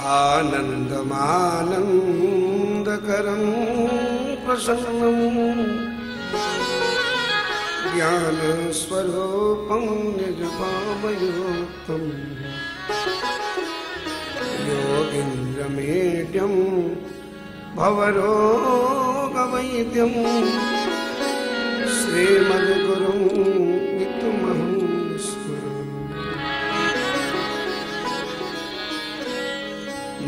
आनन्दमानन्दकरं प्रसन्नं ज्ञानस्वरूपं निजभावयोक्तं योगीन्द्रमेड्यं भवरोगवैद्यं श्रीमद्गुरुं नित्यमहं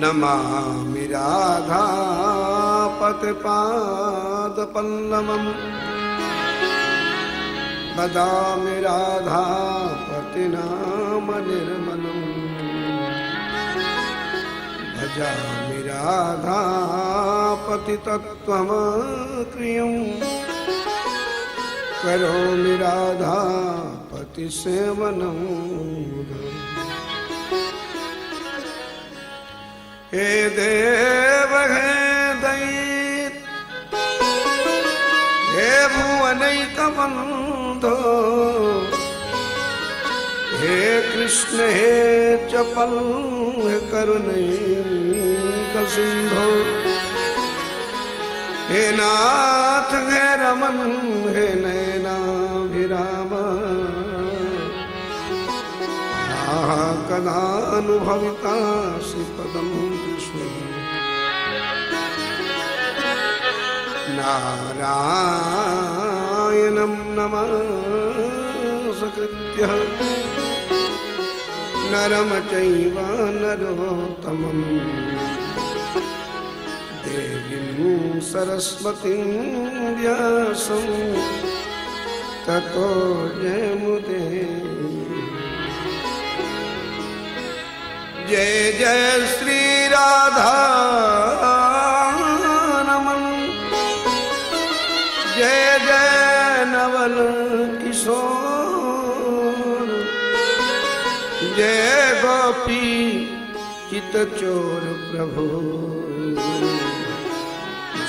नमामि राधापतिपादपल्लवम् वदामि राधापतिनाम निर्मलम् भजामि राधापतितत्त्वमक्रियम् करोमि राधापतिसेवनम् हे देव हे दैत हे भुवनैकबन्धो हे कृष्ण हे चपल हे करुणैकसिन्धो हे नाथ हे रमन हे नयनाभिराम कदानुभवितासि पदं कृष्ण नारायणं नमस्कृत्य नरं चैव नरोत्तमं देवीं सरस्वतीं व्यासं ततो जयमुदीरये। जय जय श्री राधा नमन जय जय नवल किशोर जय गोपी चितचोर प्रभु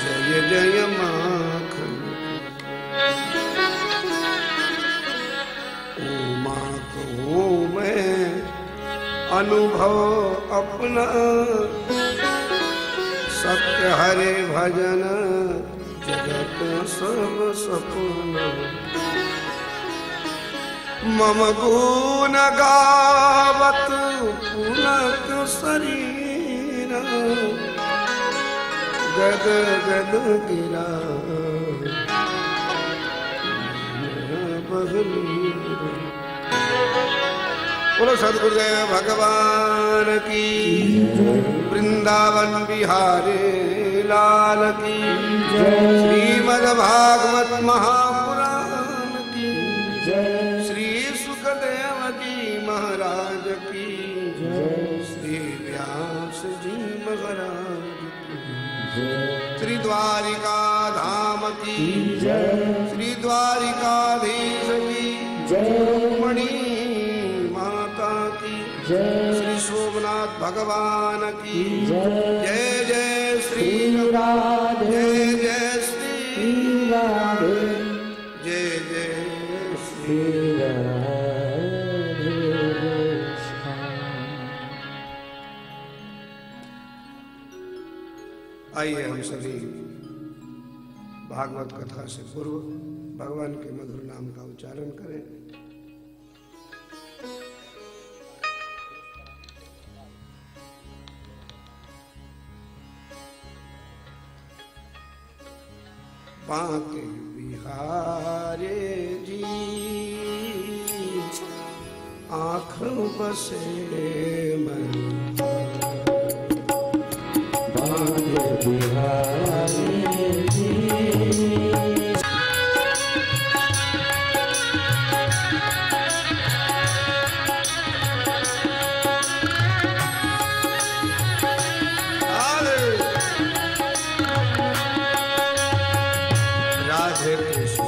जय जय माखन उमा को मैं अनुभव अपना सत्य हरे भजन जगत सब सपना मम गुण गावत पुलक शरीर गद गद गिरा बगलीर। बोलो सद्गुरुदेव भगवान की, वृंदावन बिहारी लाल की, श्रीमद्भागवत महापुराण की, श्री सुखदेव जी महाराज की, श्री व्यास जी महाराज की, श्री द्वारिका धाम की, श्री द्वारिकाधीश की, मणि श्री सोमनाथ भगवान की जय जय श्री राधे जय श्री राधे जय जय श्री राधे। आइए हम सभी भागवत कथा से पूर्व भगवान के मधुर नाम का उच्चारण करें। बांके बिहारे जी आँख बसे मन बांके बिहारे जी राधे कृष्ण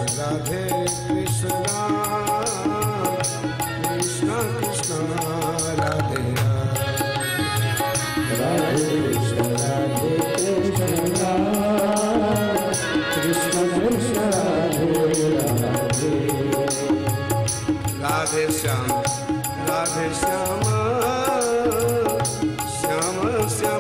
कृष्ण कृष्ण राधे राधे कृष्ण कृष्ण कृष्ण राधे राधे राधे श्याम श्याम श्याम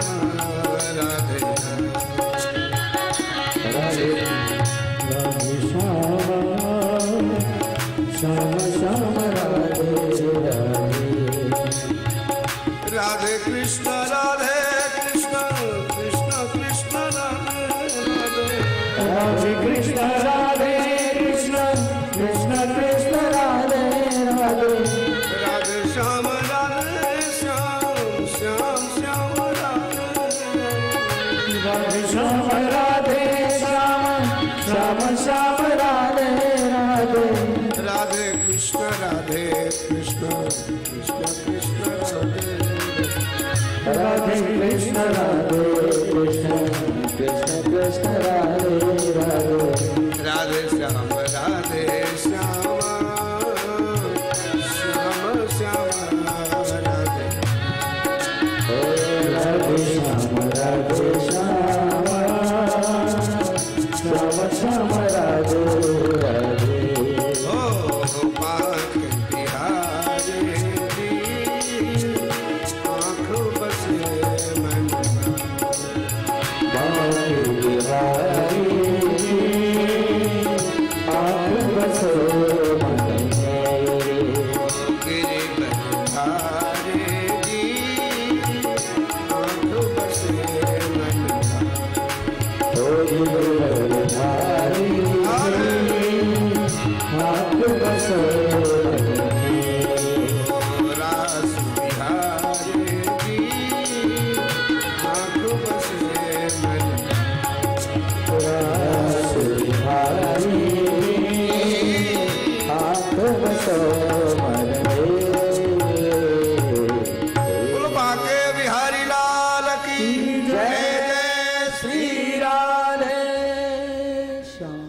कृष्ण कृष्ण राधे कृष्ण राधे कृष्ण कृष्ण कृष्ण राधे राधे राधे श्याम राधे श्याम श्याम श्याम राधे ओ राधे श्याम राधे श्याम श्याम श्याम राधे राधे ओ पाख बिहारी जी आँख बसे मन बिहारी आप बसो मन मेरे गिरिधारी जी आँख बसे मन ओ गिरधारी आप बसो मन मेरे रास बिहारी जी आँख बसे मन रास बिहारी आप बसो मन मेरे बोल बाके बिहारी लाल की जय जय श्री राधे श्याम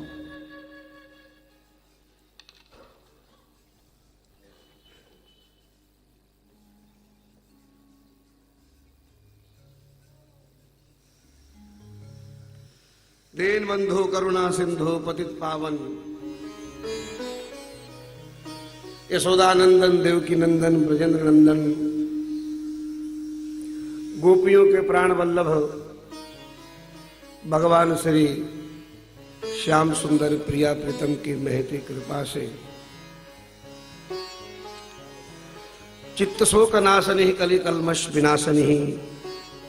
दीन बंधु करुणा सिंधु पतित पावन यशोदानंदन देवकी नंदन ब्रजेंद्र नंदन गोपियों के प्राण वल्लभ भगवान श्री श्याम सुंदर प्रिया प्रीतम की महती कृपा से चित्त शोक नाशनि कलि कल्मष विनाशनि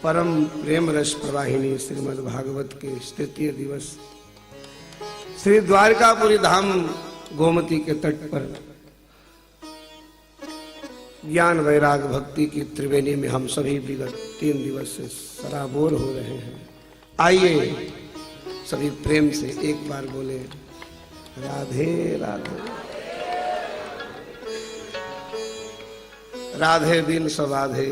परम प्रेम रस प्रवाहिनी श्रीमद् भागवत के तृतीय दिवस श्री द्वारकापुरी धाम गोमती के तट पर ज्ञान वैराग भक्ति की त्रिवेणी में हम सभी विगत 3 दिवस से सराबोर हो रहे हैं। आइए सभी प्रेम से एक बार बोले राधे राधे। राधे बिन सब आधे।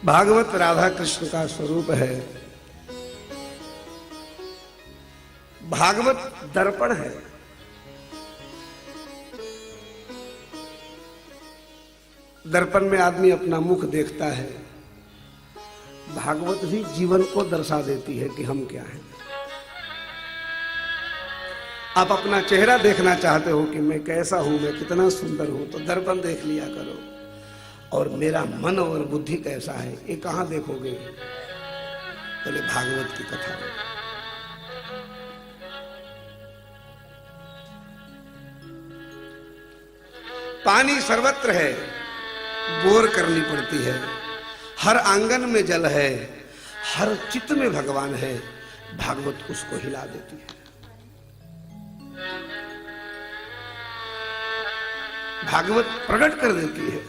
भागवत राधा कृष्ण का स्वरूप है। भागवत दर्पण है। दर्पण में आदमी अपना मुख देखता है। भागवत भी जीवन को दर्शा देती है कि हम क्या हैं। आप अपना चेहरा देखना चाहते हो कि मैं कैसा हूं, मैं कितना सुंदर हूं, तो दर्पण देख लिया करो। और मेरा मन और बुद्धि कैसा है ये कहां देखोगे? बोले भागवत की कथा में। पानी सर्वत्र है, बोर करनी पड़ती है। हर आंगन में जल है, हर चित्त में भगवान है। भागवत उसको हिला देती है। भागवत प्रकट कर देती है।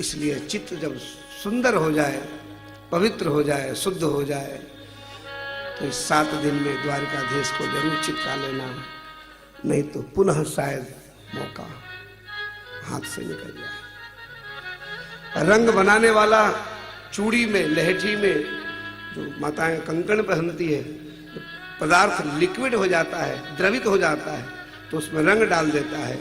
इसलिए चित्त जब सुंदर हो जाए, पवित्र हो जाए, शुद्ध हो जाए, तो इस 7 दिन में द्वारकाधीश को जरूर चिपका लेना, नहीं तो पुनः शायद मौका हाथ से निकल जाए। रंग बनाने वाला चूड़ी में, लहठी में जो माताएं कंकण पहनती है, पदार्थ लिक्विड हो जाता है, द्रवित हो जाता है, तो उसमें रंग डाल देता है।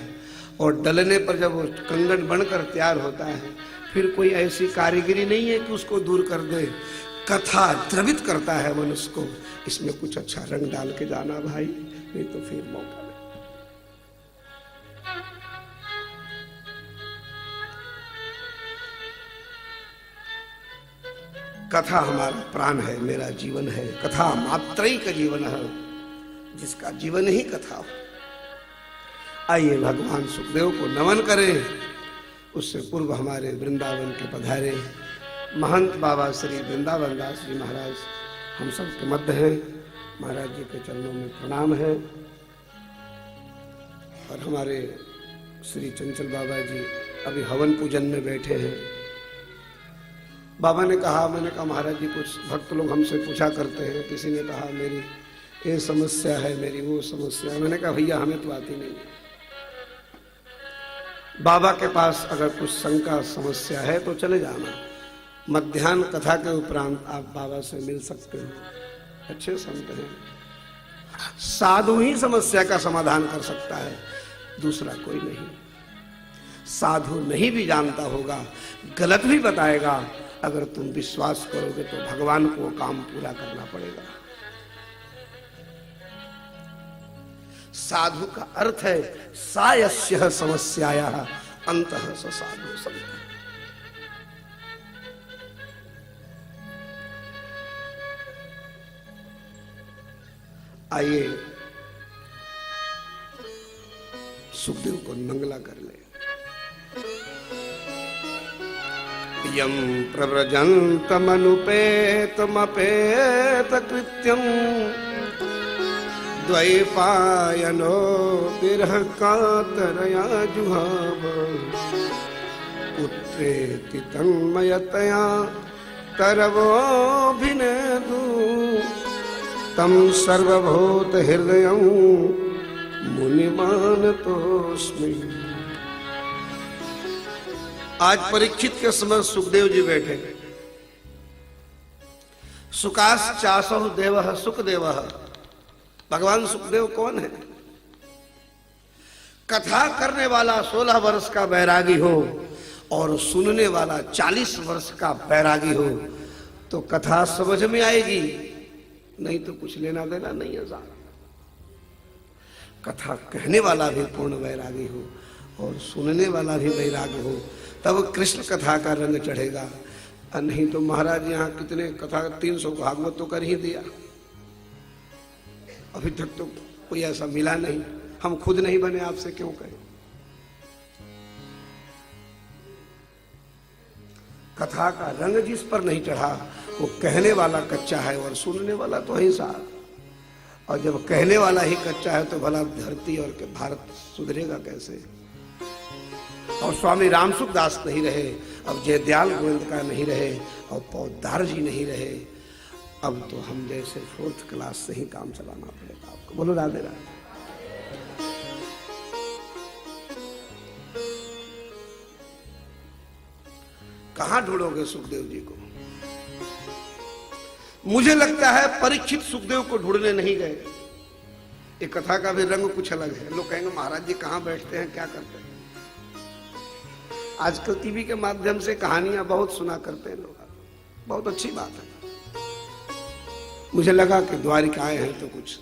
और डलने पर जब वो कंगन बनकर तैयार होता है, फिर कोई ऐसी कारीगरी नहीं है कि उसको दूर कर दे। कथा द्रवित करता है मनुष्य को। इसमें कुछ अच्छा रंग डाल के जाना भाई, नहीं तो फिर मौका नहीं। कथा हमारा प्राण है, मेरा जीवन है। कथा मात्र का जीवन है, जिसका जीवन ही कथा हो। आइए भगवान सुखदेव को नमन करें। उससे पूर्व हमारे वृंदावन के पधारे महंत बाबा श्री वृंदावन दास जी महाराज हम सब के मध्य हैं। महाराज जी के चरणों में प्रणाम है। और हमारे श्री चंचल बाबा जी अभी हवन पूजन में बैठे हैं। बाबा ने कहा, मैंने कहा महाराज जी कुछ भक्त लोग हमसे पूछा करते हैं, किसी ने कहा मेरी ये समस्या है मेरी, वो समस्या है। मैंने कहा भैया हमें तो आती नहीं। बाबा के पास अगर कुछ शंका समस्या है तो चले जाना। मध्याह्न कथा के उपरांत आप बाबा से मिल सकते हो, अच्छे संत हैं। साधु ही समस्या का समाधान कर सकता है, दूसरा कोई नहीं। साधु नहीं भी जानता होगा, गलत भी बताएगा, अगर तुम विश्वास करोगे तो भगवान को काम पूरा करना पड़ेगा। साधु का अर्थ है सायस्य समस्याया अंतः स साधु संत। आइए सुखदेव को मंगला कर ले। यम प्रव्रजन्तमनुपेतमपेत कृत्यम द्वैपायनो विरह कातरया जुहाव पुत्रेति तन्मयतया तरवोऽभिनेदु तम सर्वभूत हृदयं मुनिमानतोऽस्मि। आज परीक्षित के समय सुखदेव जी बैठे। सुकास चासो देवः सुखदेवः। भगवान सुखदेव कौन है? कथा करने वाला 16 वर्ष का बैरागी हो और सुनने वाला 40 वर्ष का बैरागी हो तो कथा समझ में आएगी, नहीं तो कुछ लेना देना नहीं है। कथा कहने वाला भी पूर्ण वैरागी हो और सुनने वाला भी वैरागी हो, तब कृष्ण कथा का रंग चढ़ेगा। नहीं तो महाराज यहाँ कितने कथा 300 भागवत तो कर ही दिया, अभी तक तो कोई ऐसा मिला नहीं। हम खुद नहीं बने, आपसे क्यों कहें? कथा का रंग जिस पर नहीं चढ़ा वो कहने वाला कच्चा है और सुनने वाला तो है साहब। और जब कहने वाला ही कच्चा है तो भला धरती और के भारत सुधरेगा कैसे? और स्वामी रामसुख दास नहीं रहे, अब जयदयाल गोविंद का नहीं रहे, और पौदार जी नहीं रहे, अब तो हम जैसे 4th क्लास से ही काम चलाना पड़ेगा आपको। बोलो राधे राधे। कहां ढूंढोगे सुखदेव जी को? मुझे लगता है परीक्षित सुखदेव को ढूंढने नहीं गए। ये कथा का भी रंग कुछ अलग है। लोग कहेंगे महाराज जी कहां बैठते हैं, क्या करते हैं? आजकल टीवी के माध्यम से कहानियां बहुत सुना करते हैं लोग, बहुत अच्छी बात है। मुझे लगा कि द्वारिका आए हैं तो कुछ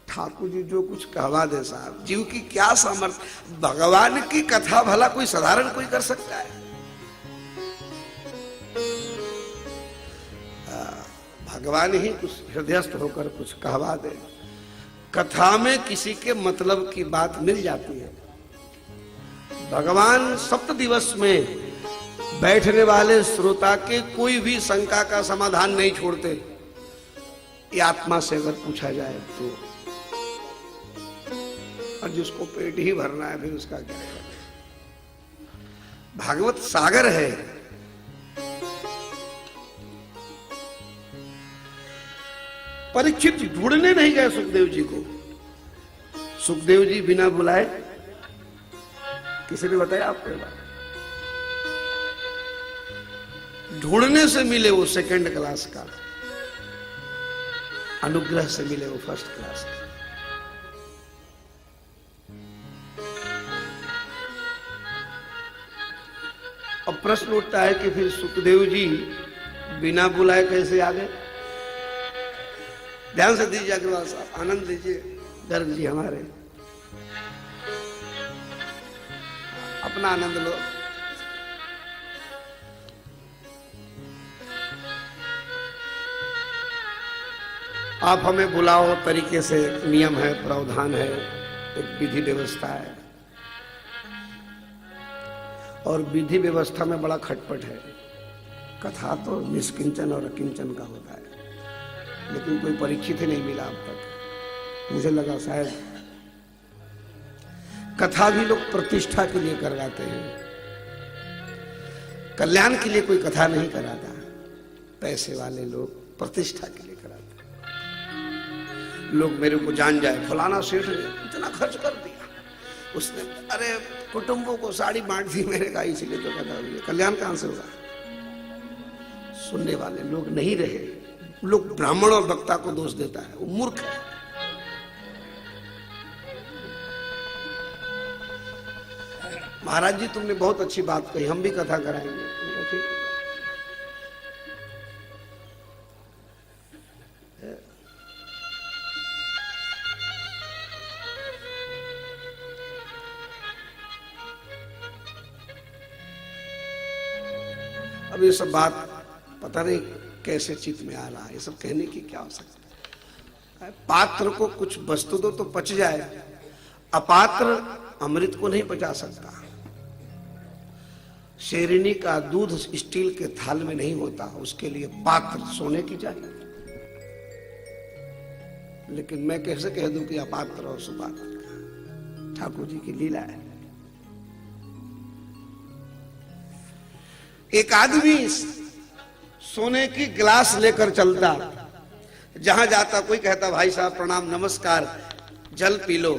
ठाकुर जी जो कुछ कहवा दे साहब। जीव की क्या सामर्थ्य, भगवान की कथा भला कोई साधारण कोई कर सकता है? भगवान ही कुछ हृदयस्थ होकर कुछ कहवा दे। कथा में किसी के मतलब की बात मिल जाती है। भगवान सप्त दिवस में बैठने वाले श्रोता के कोई भी शंका का समाधान नहीं छोड़ते। ये आत्मा से अगर पूछा जाए तो, और जिसको पेट ही भरना है फिर उसका क्या है? भागवत सागर है। परीक्षित ढूंढने नहीं गए सुखदेव जी को। सुखदेव जी बिना बुलाए, किसी ने बताया आपको बात? ढूंढने से मिले वो 2nd क्लास का, अनुग्रह से मिले वो 1st क्लास का। अब प्रश्न उठता है कि फिर सुखदेव जी बिना बुलाए कैसे आ गए? ध्यान से दीजिए अग्रवाल साहब, आनंद लीजिए। गर्ग जी हमारे, अपना आनंद लो। आप हमें बुलाओ तरीके से, नियम है, प्रावधान है, एक विधि व्यवस्था है, और विधि व्यवस्था में बड़ा खटपट है। कथा तो निष्किंचन और अकिंचन का होता है, लेकिन कोई परीक्षित ही नहीं मिला अब तक। मुझे लगा शायद कथा भी लोग प्रतिष्ठा के लिए करवाते हैं, कल्याण के लिए कोई कथा नहीं कराता। पैसे वाले लोग प्रतिष्ठा के लिए कराते हैं। लोग मेरे को जान जाए, फलाना सेठ ने इतना खर्च कर दिया, उसने अरे कुटुंबों को साड़ी बांट दी। मैंने कहा इसीलिए तो कहता हूं कल्याण कहां से होगा। सुनने वाले लोग नहीं रहे, लोग ब्राह्मण और वक्ता को दोष देता है, वो मूर्ख है। महाराज जी तुमने बहुत अच्छी बात कही, हम भी कथा कराएंगे। ठीक है। अब ये सब बात पता नहीं कैसे चित्त में आ रहा है, ये सब कहने की क्या हो सकता है। पात्र को कुछ वस्तु दो तो पच जाए, अपात्र अमृत को नहीं पचा सकता। शेरनी का दूध स्टील के थाल में नहीं होता, उसके लिए पात्र सोने की चाहिए। लेकिन मैं कैसे कह दूं कि अपात्र और सुपात्र, ठाकुर जी की लीला है। एक आदमी सोने की गिलास लेकर चलता, जहां जाता कोई कहता भाई साहब प्रणाम नमस्कार जल पी लो,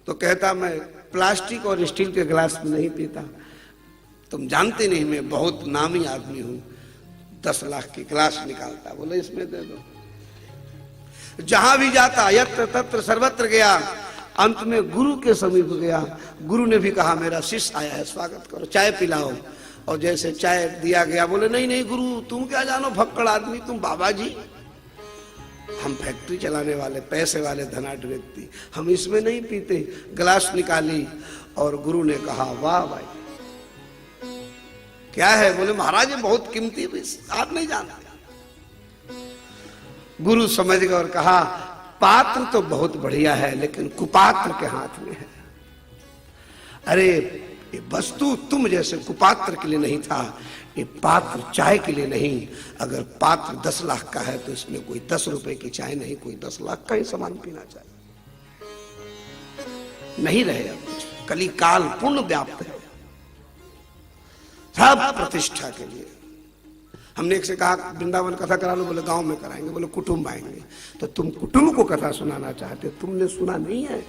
तो कहता मैं प्लास्टिक और स्टील के गिलास में नहीं पीता, तुम जानते नहीं मैं बहुत नामी आदमी हूं। 10 लाख की गिलास निकालता, बोले इसमें दे दो। जहां भी जाता यत्र तत्र सर्वत्र गया, अंत में गुरु के समीप गया। गुरु ने भी कहा मेरा शिष्य आया है, स्वागत करो, चाय पिलाओ। और जैसे चाय दिया गया, बोले नहीं नहीं गुरु तुम क्या जानो, भक्कड़ आदमी तुम, बाबा जी हम फैक्ट्री चलाने वाले पैसे वाले धनाढ़ व्यक्ति, हम इसमें नहीं पीते। गिलास निकाली और गुरु ने कहा वाह भाई क्या है, बोले महाराज ये बहुत कीमती, आप नहीं जानते। गुरु समझ गए और कहा पात्र तो बहुत बढ़िया है लेकिन कुपात्र के हाथ में है। अरे ये वस्तु तुम जैसे कुपात्र के लिए नहीं था, ये पात्र चाय के लिए नहीं। अगर पात्र 10 लाख का है तो इसमें कोई 10 रुपए की चाय नहीं, कोई 10 लाख का ही सामान पीना चाहिए। नहीं रहे अब कुछ, कली काल पूर्ण व्याप्त है, सब प्रतिष्ठा के लिए। हमने एक से कहा वृंदावन कथा करा लो, बोले गांव में कराएंगे, बोले कुटुंब आएंगे। तो तुम कुटुंब को कथा सुनाना चाहते, तुमने सुना नहीं है,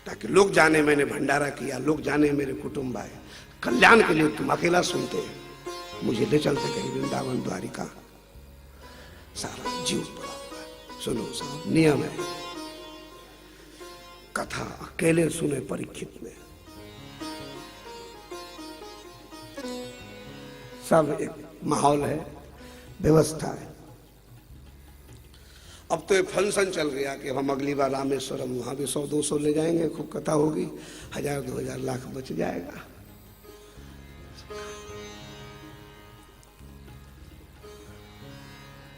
ताकि लोग जाने मैंने भंडारा किया, लोग जाने मेरे कुटुंब आए। कल्याण के लिए तुम अकेला सुनते, मुझे ले चलते कहीं वृंदावन द्वारिका, सारा जीव पड़ा हुआ है। सुनो साहब नियम है, कथा अकेले सुने परीक्षित में, सब एक माहौल है, व्यवस्था है। अब तो ये फंक्शन चल गया कि हम अगली बार रामेश्वरम वहां भी 100-200 ले जाएंगे, खूब कथा होगी, 1000-2000 लाख बच जाएगा।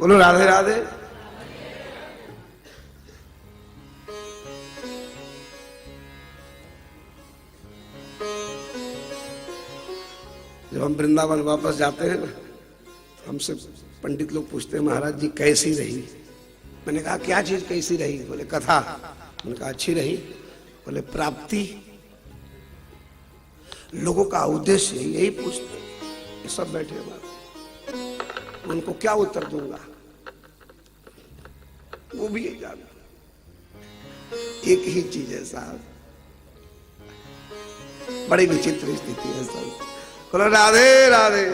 बोलो राधे राधे। जब हम वृंदावन वापस जाते हैं ना, हमसे पंडित लोग पूछते हैं महाराज जी कैसी रही। मैंने कहा क्या चीज कैसी रही, बोले कथा। मैंने कहा अच्छी रही, बोले प्राप्ति, लोगों का उद्देश्य यही पूछते, ये सब बैठे हुए, उनको क्या उत्तर दूंगा, वो भी यही जाना। एक ही चीज है साहब, बड़ी विचित्र स्थिति है सब। बोलो राधे राधे।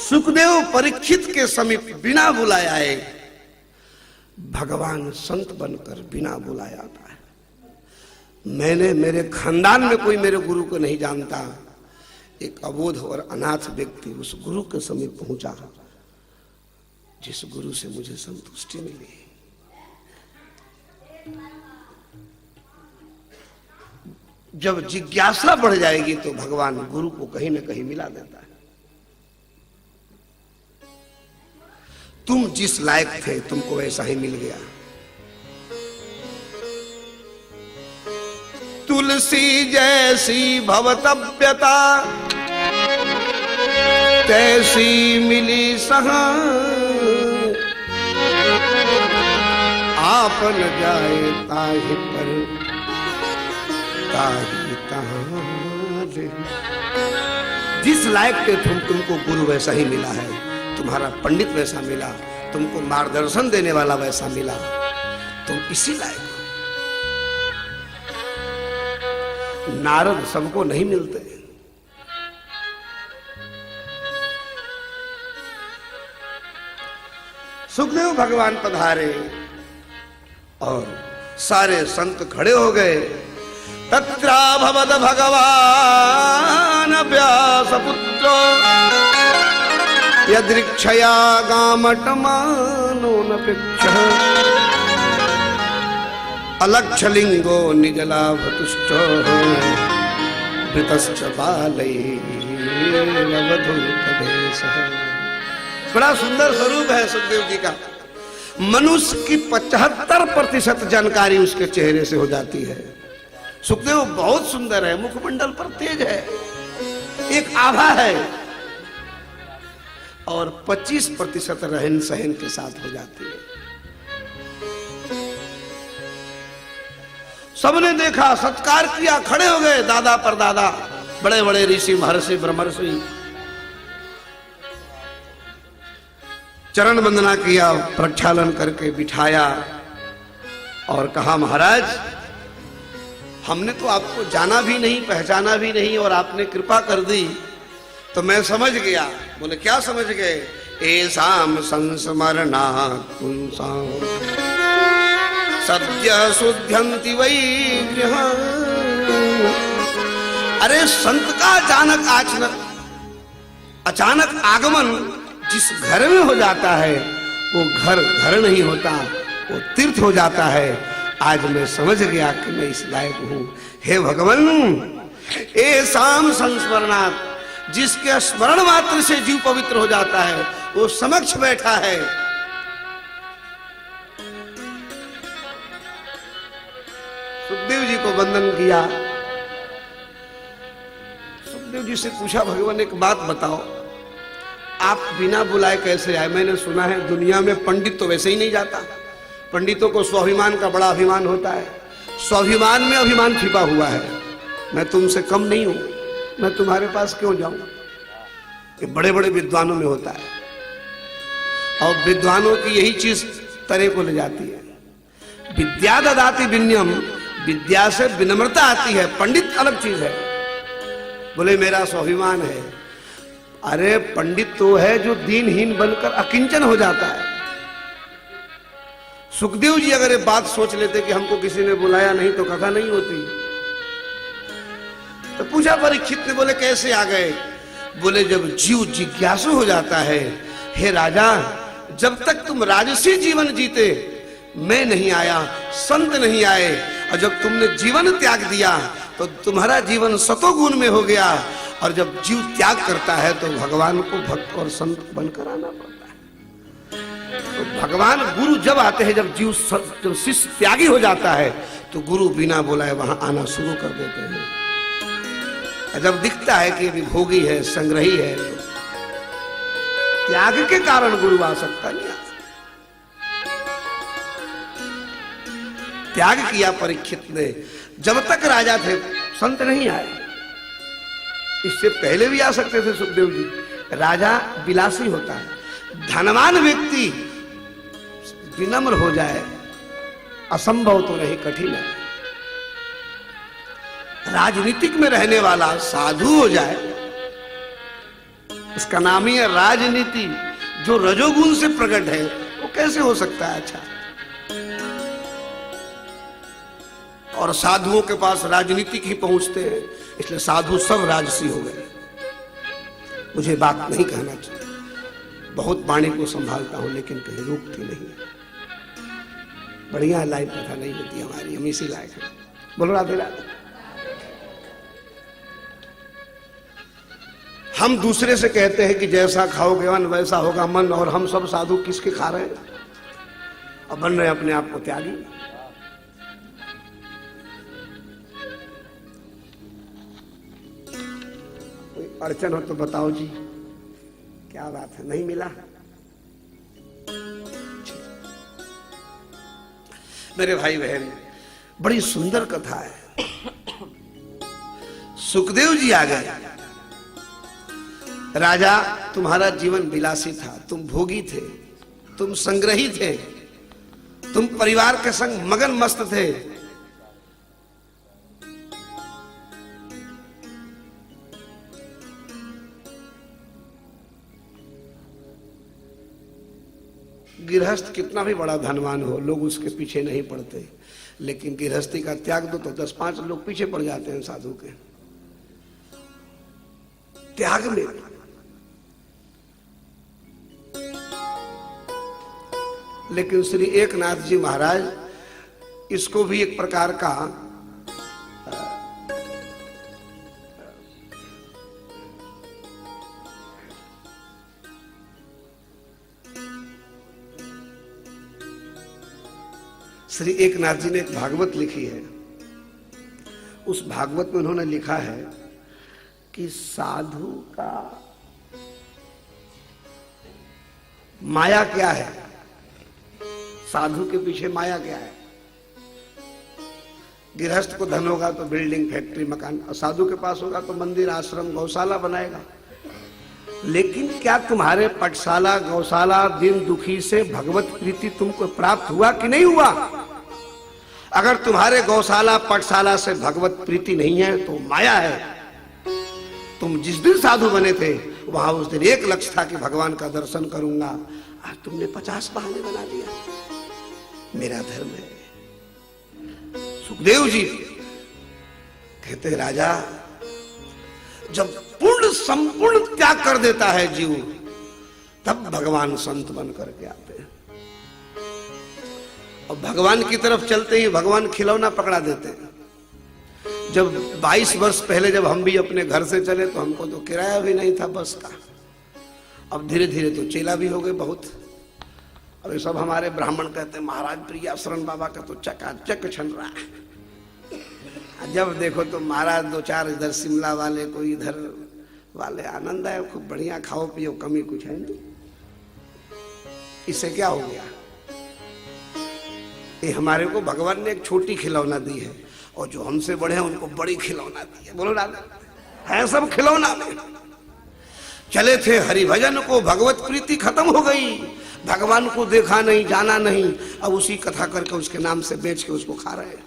सुखदेव परीक्षित के समीप बिना बुलाए आए, भगवान संत बनकर बिना बुलाए आता है। मैंने मेरे खानदान में कोई मेरे गुरु को नहीं जानता, एक अबोध और अनाथ व्यक्ति उस गुरु के समीप पहुंचा जिस गुरु से मुझे संतुष्टि मिली। जब जिज्ञासा बढ़ जाएगी तो भगवान गुरु को कहीं ना कहीं मिला देता है। तुम जिस लायक थे तुमको वैसा ही मिल गया। तुलसी जैसी भवतव्यता तैसी मिली सहा, आपन जाए ताहि पर ताहि तहां। जिस लायक थे तुमको गुरु वैसा ही मिला है। तुम्हारा पंडित वैसा मिला, तुमको मार्गदर्शन देने वाला वैसा मिला, तुम इसी लायक हो। नारद सबको नहीं मिलते। सुखदेव भगवान पधारे और सारे संत खड़े हो गए। तत्राभवद भगवान व्यासपुत्रो यदृक्षया गामटमानो न पृच्छः अलक्षलिंगो निजलाभतुष्टो वृतश्च बालैरवधूतदेशः। बड़ा सुंदर स्वरूप है सुखदेव जी का। मनुष्य की 75% जानकारी उसके चेहरे से हो जाती है। सुखदेव बहुत सुंदर है, मुखमंडल पर तेज है, एक आभा है, और 25% रहन सहन के साथ हो जाती है। सबने देखा, सत्कार किया, खड़े हो गए दादा पर दादा, बड़े बड़े ऋषि महर्षि ब्रह्मर्षि। चरण वंदना किया, प्रक्षालन करके बिठाया और कहा महाराज हमने तो आपको जाना भी नहीं, पहचाना भी नहीं, और आपने कृपा कर दी तो मैं समझ गया। बोले क्या समझ गए? एसाम संस्मरणा पुंसाम सद्य शुद्ध्यन्ति वै गृहम्। अरे संत का अचानक आगमन जिस घर में हो जाता है वो घर नहीं होता, वो तीर्थ हो जाता है। आज मैं समझ गया कि मैं इस लायक हूं। हे भगवान, एसाम संस्मरणात्, जिसके स्मरण मात्र से जीव पवित्र हो जाता है, वो समक्ष बैठा है। सुखदेव जी को वंदन किया। सुखदेव जी से पूछा भगवान एक बात बताओ, आप बिना बुलाए कैसे आए? मैंने सुना है दुनिया में पंडित तो वैसे ही नहीं जाता, पंडितों को स्वाभिमान का बड़ा अभिमान होता है। स्वाभिमान में अभिमान छिपा हुआ है। मैं तुमसे कम नहीं हूं, मैं तुम्हारे पास क्यों जाऊं? ये बड़े बड़े विद्वानों में होता है, और विद्वानों की यही चीज तरे को ले जाती है। विद्या ददाति विनयम, विद्या से विनम्रता आती है। पंडित अलग चीज है। बोले मेरा स्वाभिमान है। अरे पंडित तो है जो दीनहीन बनकर अकिंचन हो जाता है। सुखदेव जी अगर ये बात सोच लेते कि हमको किसी ने बुलाया नहीं तो कथा नहीं होती। तो पूछा परीक्षित ने, बोले कैसे आ गए? बोले जब जीव जिज्ञासु हो जाता है, हे राजा जब तक तुम राजसी जीवन जीते मैं नहीं आया, संत नहीं आए, और जब तुमने जीवन त्याग दिया तो तुम्हारा जीवन सतोगुण में हो गया, और जब जीव त्याग करता है तो भगवान को भक्त और संत बनकर आना पड़ता है। तो भगवान गुरु जब आते हैं, जब शिष्य त्यागी हो जाता है तो गुरु बिना बुलाए वहां आना शुरू कर देते हैं। जब दिखता है कि अभी भोगी है, संग्रही है, तो त्याग के कारण गुरु आ सकता नहीं। त्याग किया परीक्षित ने। जब तक राजा थे संत नहीं आए। इससे पहले भी आ सकते थे सुखदेव जी। राजा विलासी होता है। धनवान व्यक्ति विनम्र हो जाए असंभव तो नहीं, कठिन है। राजनीतिक में रहने वाला साधु हो जाए, इसका नाम ही है राजनीति। जो रजोगुण से प्रकट है वो कैसे हो सकता है अच्छा? और साधुओं के पास राजनीतिक ही पहुंचते हैं, इसलिए साधु सब राजसी हो गए। मुझे बात नहीं कहना चाहिए, बहुत वाणी को संभालता हूं लेकिन कहीं रोकती नहीं। बढ़िया लाइफ कथा नहीं होती हमारी, हम इसी लायक है। बोलो राधे राधे। हम दूसरे से कहते हैं कि जैसा खाओगे अन्न वैसा होगा मन, और हम सब साधु किसके खा रहे हैं और बन रहे हैं अपने आप को त्यागी। कोई अड़चन हो तो बताओ जी, क्या बात है? नहीं मिला? मेरे भाई बहन, बड़ी सुंदर कथा है। सुखदेव जी आ गए। राजा, तुम्हारा जीवन विलासी था, तुम भोगी थे, तुम संग्रही थे, तुम परिवार के संग मगन मस्त थे। गृहस्थ कितना भी बड़ा धनवान हो, लोग उसके पीछे नहीं पड़ते, लेकिन गृहस्थी का त्याग दो तो 10-5 लोग पीछे पड़ जाते हैं साधु के त्याग में। लेकिन श्री एकनाथ जी महाराज इसको भी एक प्रकार का श्री एकनाथ जी ने एक भागवत लिखी है। उस भागवत में उन्होंने लिखा है कि साधु का माया क्या है, साधु के पीछे माया क्या है। गृहस्थ को धन होगा तो बिल्डिंग, फैक्ट्री, मकान, और साधु के पास होगा तो मंदिर, आश्रम, गौशाला बनाएगा। लेकिन क्या तुम्हारे पटशाला, गौशाला, दिन दुखी से भगवत प्रीति तुमको प्राप्त हुआ कि नहीं हुआ? अगर तुम्हारे गौशाला, पटशाला से भगवत प्रीति नहीं है तो माया है। तुम जिस दिन साधु बने थे वहां उस दिन एक लक्ष्य था कि भगवान का दर्शन करूंगा, आज तुमने 50 बहाने बना दिया। मेरा धर्म है। सुखदेव जी कहते राजा, जब पूर्ण संपूर्ण त्याग कर देता है जीव, तब भगवान संत बन करके आते हैं। और भगवान की तरफ चलते ही भगवान खिलौना पकड़ा देते हैं। जब 22 वर्ष पहले जब हम भी अपने घर से चले तो हमको तो किराया भी नहीं था बस का। अब धीरे धीरे तो चेला भी हो गए बहुत। अब ये सब हमारे ब्राह्मण कहते हैं महाराज प्रिया शरण बाबा का तो चकाचक छन रहा है। जब देखो तो महाराज 2-4 इधर शिमला वाले, कोई इधर वाले, आनंद आए, खूब बढ़िया, खाओ पियो, कमी कुछ है नहीं। इससे क्या हो गया? ये हमारे को भगवान ने एक छोटी खिलौना दी है, और जो हमसे बड़े हैं उनको बड़ी खिलौना दी है। बोलो राधा, है सब खिलौना में। चले थे हरिभजन को, भगवत प्रीति खत्म हो गई, भगवान को देखा नहीं, जाना नहीं। अब उसी कथा करके उसके नाम से बेच के उसको खा रहे हैं,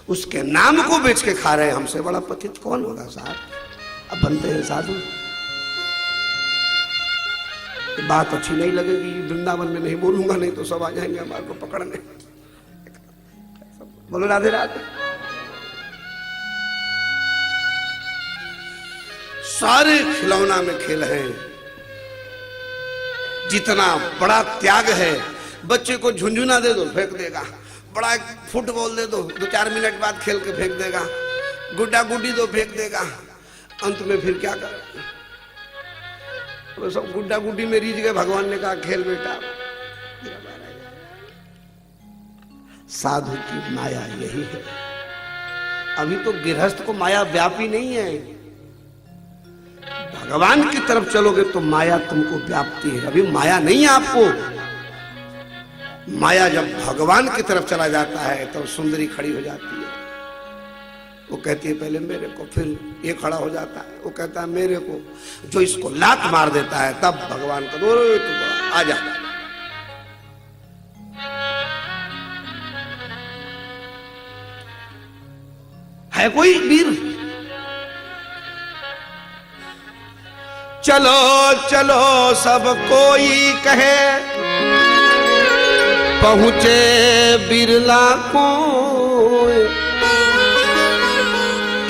उसके नाम को बेच के खा रहे हैं। हमसे बड़ा पतित कौन होगा साहब? अब बनते हैं साधु। बात अच्छी नहीं लगेगी, वृंदावन में नहीं बोलूंगा, नहीं तो सब आ जाएंगे हमारे को पकड़ने। बोलो राधे राधे। सारे खिलौना में खेल है। जितना बड़ा त्याग है, बच्चे को झुंझुना दे दो फेंक देगा, बड़ा फुटबॉल दे दो 2-4 मिनट बाद खेल के फेंक देगा, गुड्डा गुड्डी दो फेंक देगा, अंत में फिर क्या कर? तो सब गुड्डा गुड्डी में रीझ गए। भगवान ने कहा खेल बेटा। साधु की माया यही है। अभी तो गृहस्थ को माया व्यापी नहीं है, भगवान की तरफ चलोगे तो माया तुमको व्याप्ति है। अभी माया नहीं है आपको। माया जब भगवान की तरफ चला जाता है तब सुंदरी खड़ी हो जाती है। वो कहती है पहले मेरे को, फिर ये खड़ा हो जाता है, वो कहता है मेरे को। जो इसको लात मार देता है तब भगवान का दो तो आ जा। है कोई वीर? चलो चलो सब कोई कहे, पहुंचे बिरला को।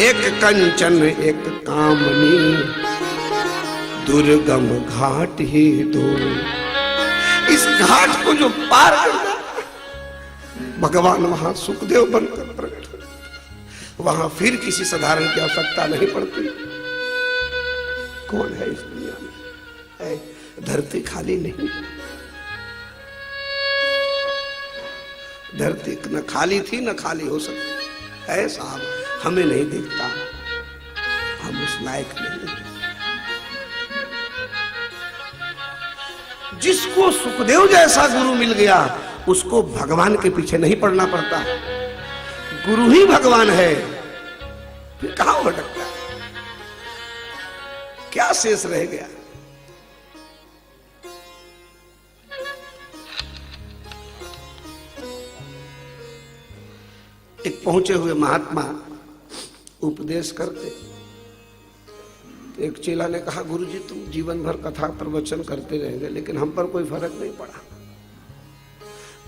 एक कंचन एक कामनी, दुर्गम घाट ही दो। इस घाट को जो पार करता, भगवान वहां सुखदेव बनकर प्रकट हो। वहां फिर किसी साधारण की आवश्यकता नहीं पड़ती। कौन है इस दुनिया में? धरती खाली नहीं। धरती न खाली थी न खाली हो सकती है। साहब हमें नहीं दिखता, हम उस लायक नहीं। जिसको सुखदेव जैसा गुरु मिल गया उसको भगवान के पीछे नहीं पड़ना पड़ता। गुरु ही भगवान है, फिर कहां भटकता है? क्या शेष रह गया? एक पहुंचे हुए महात्मा उपदेश करते, तो एक चेला ने कहा, गुरुजी तुम जीवन भर कथा प्रवचन करते रहेंगे लेकिन हम पर कोई फर्क नहीं पड़ा।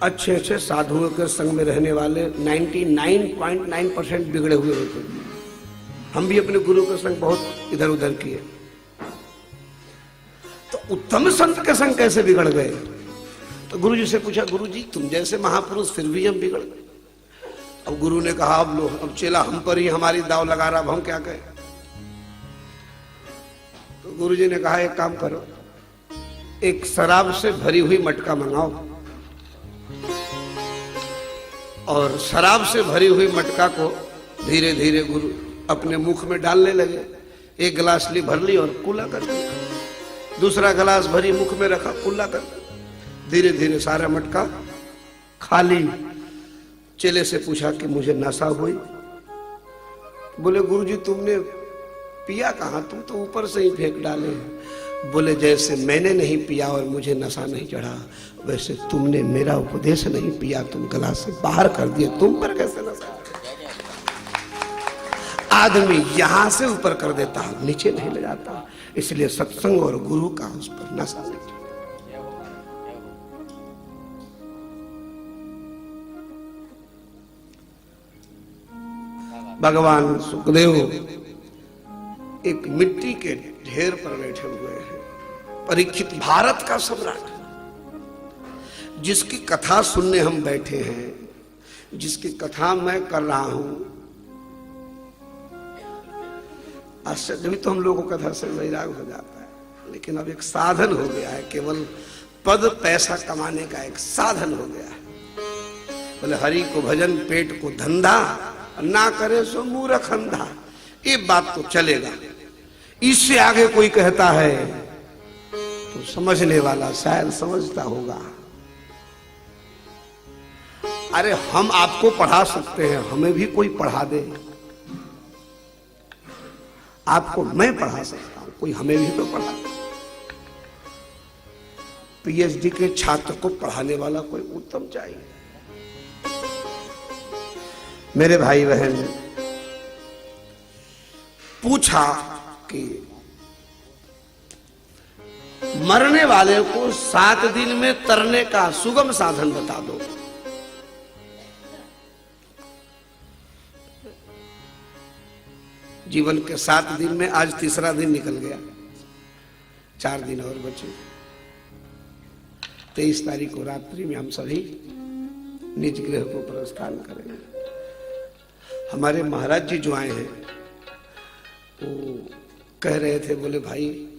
अच्छे अच्छे साधुओं के संग में रहने वाले 99.9% बिगड़े हुए होते हैं। हम भी अपने गुरु के संग बहुत इधर उधर किए, तो उत्तम संत के संग कैसे बिगड़ गए? तो गुरुजी से पूछा, गुरुजी तुम जैसे महापुरुष फिर भी हम बिगड़ गए। अब गुरु ने कहा, अब लो, अब चेला हम पर ही हमारी दाव लगा रहा, अब हम क्या करें? तो गुरुजी ने कहा, एक काम करो, एक शराब से भरी हुई मटका मंगाओ और शराब से भरी हुई मटका को धीरे धीरे गुरु अपने मुख में डालने लगे। एक गिलास ली, भर ली और कुल्ला कर दिया। दूसरा गिलास भरी मुख में रखा, कुल्ला कर दिया। धीरे धीरे सारा मटका खाली। चेले से पूछा कि मुझे नशा हुई? बोले, गुरुजी तुमने पिया कहाँ, तुम तो ऊपर से ही फेंक डाले। बोले, जैसे मैंने नहीं पिया और मुझे नशा नहीं चढ़ा, वैसे तुमने मेरा उपदेश नहीं पिया, तुम गिलास से बाहर कर दिए, तुम पर कैसे नशा? आदमी यहां से ऊपर कर देता है, नीचे नहीं ले जाता। इसलिए सत्संग और गुरु का उस पर नशा नहीं। भगवान सुखदेव एक मिट्टी के ढेर पर बैठे हुए हैं। परीक्षित भारत का सम्राट, जिसकी कथा सुनने हम बैठे हैं, जिसकी कथा मैं कर रहा हूं, आश्चर्य भी तो हम लोगों को कथा से वैराग हो जाता है, लेकिन अब एक साधन हो गया है, केवल पद पैसा कमाने का एक साधन हो गया है। बोले, हरि को भजन पेट को धंधा, ना करे सो मूर्ख अंधा। ये बात तो चलेगा, इससे आगे कोई कहता है तो समझने वाला शायद समझता होगा। अरे हम आपको पढ़ा सकते हैं, हमें भी कोई पढ़ा दे। आपको मैं पढ़ा सकता हूं, कोई हमें भी तो पढ़ा दे। पीएचडी के छात्र को पढ़ाने वाला कोई उत्तम चाहिए। मेरे भाई बहन, पूछा कि मरने वाले को 7 दिन में तरने का सुगम साधन बता दो। जीवन के 7 दिन में आज तीसरा दिन निकल गया, 4 दिन और बचे। 23 तारीख को रात्रि में हम सभी निज गृह को प्रस्थान करेंगे। हमारे महाराज जी जो आए हैं वो कह रहे थे, बोले भाई,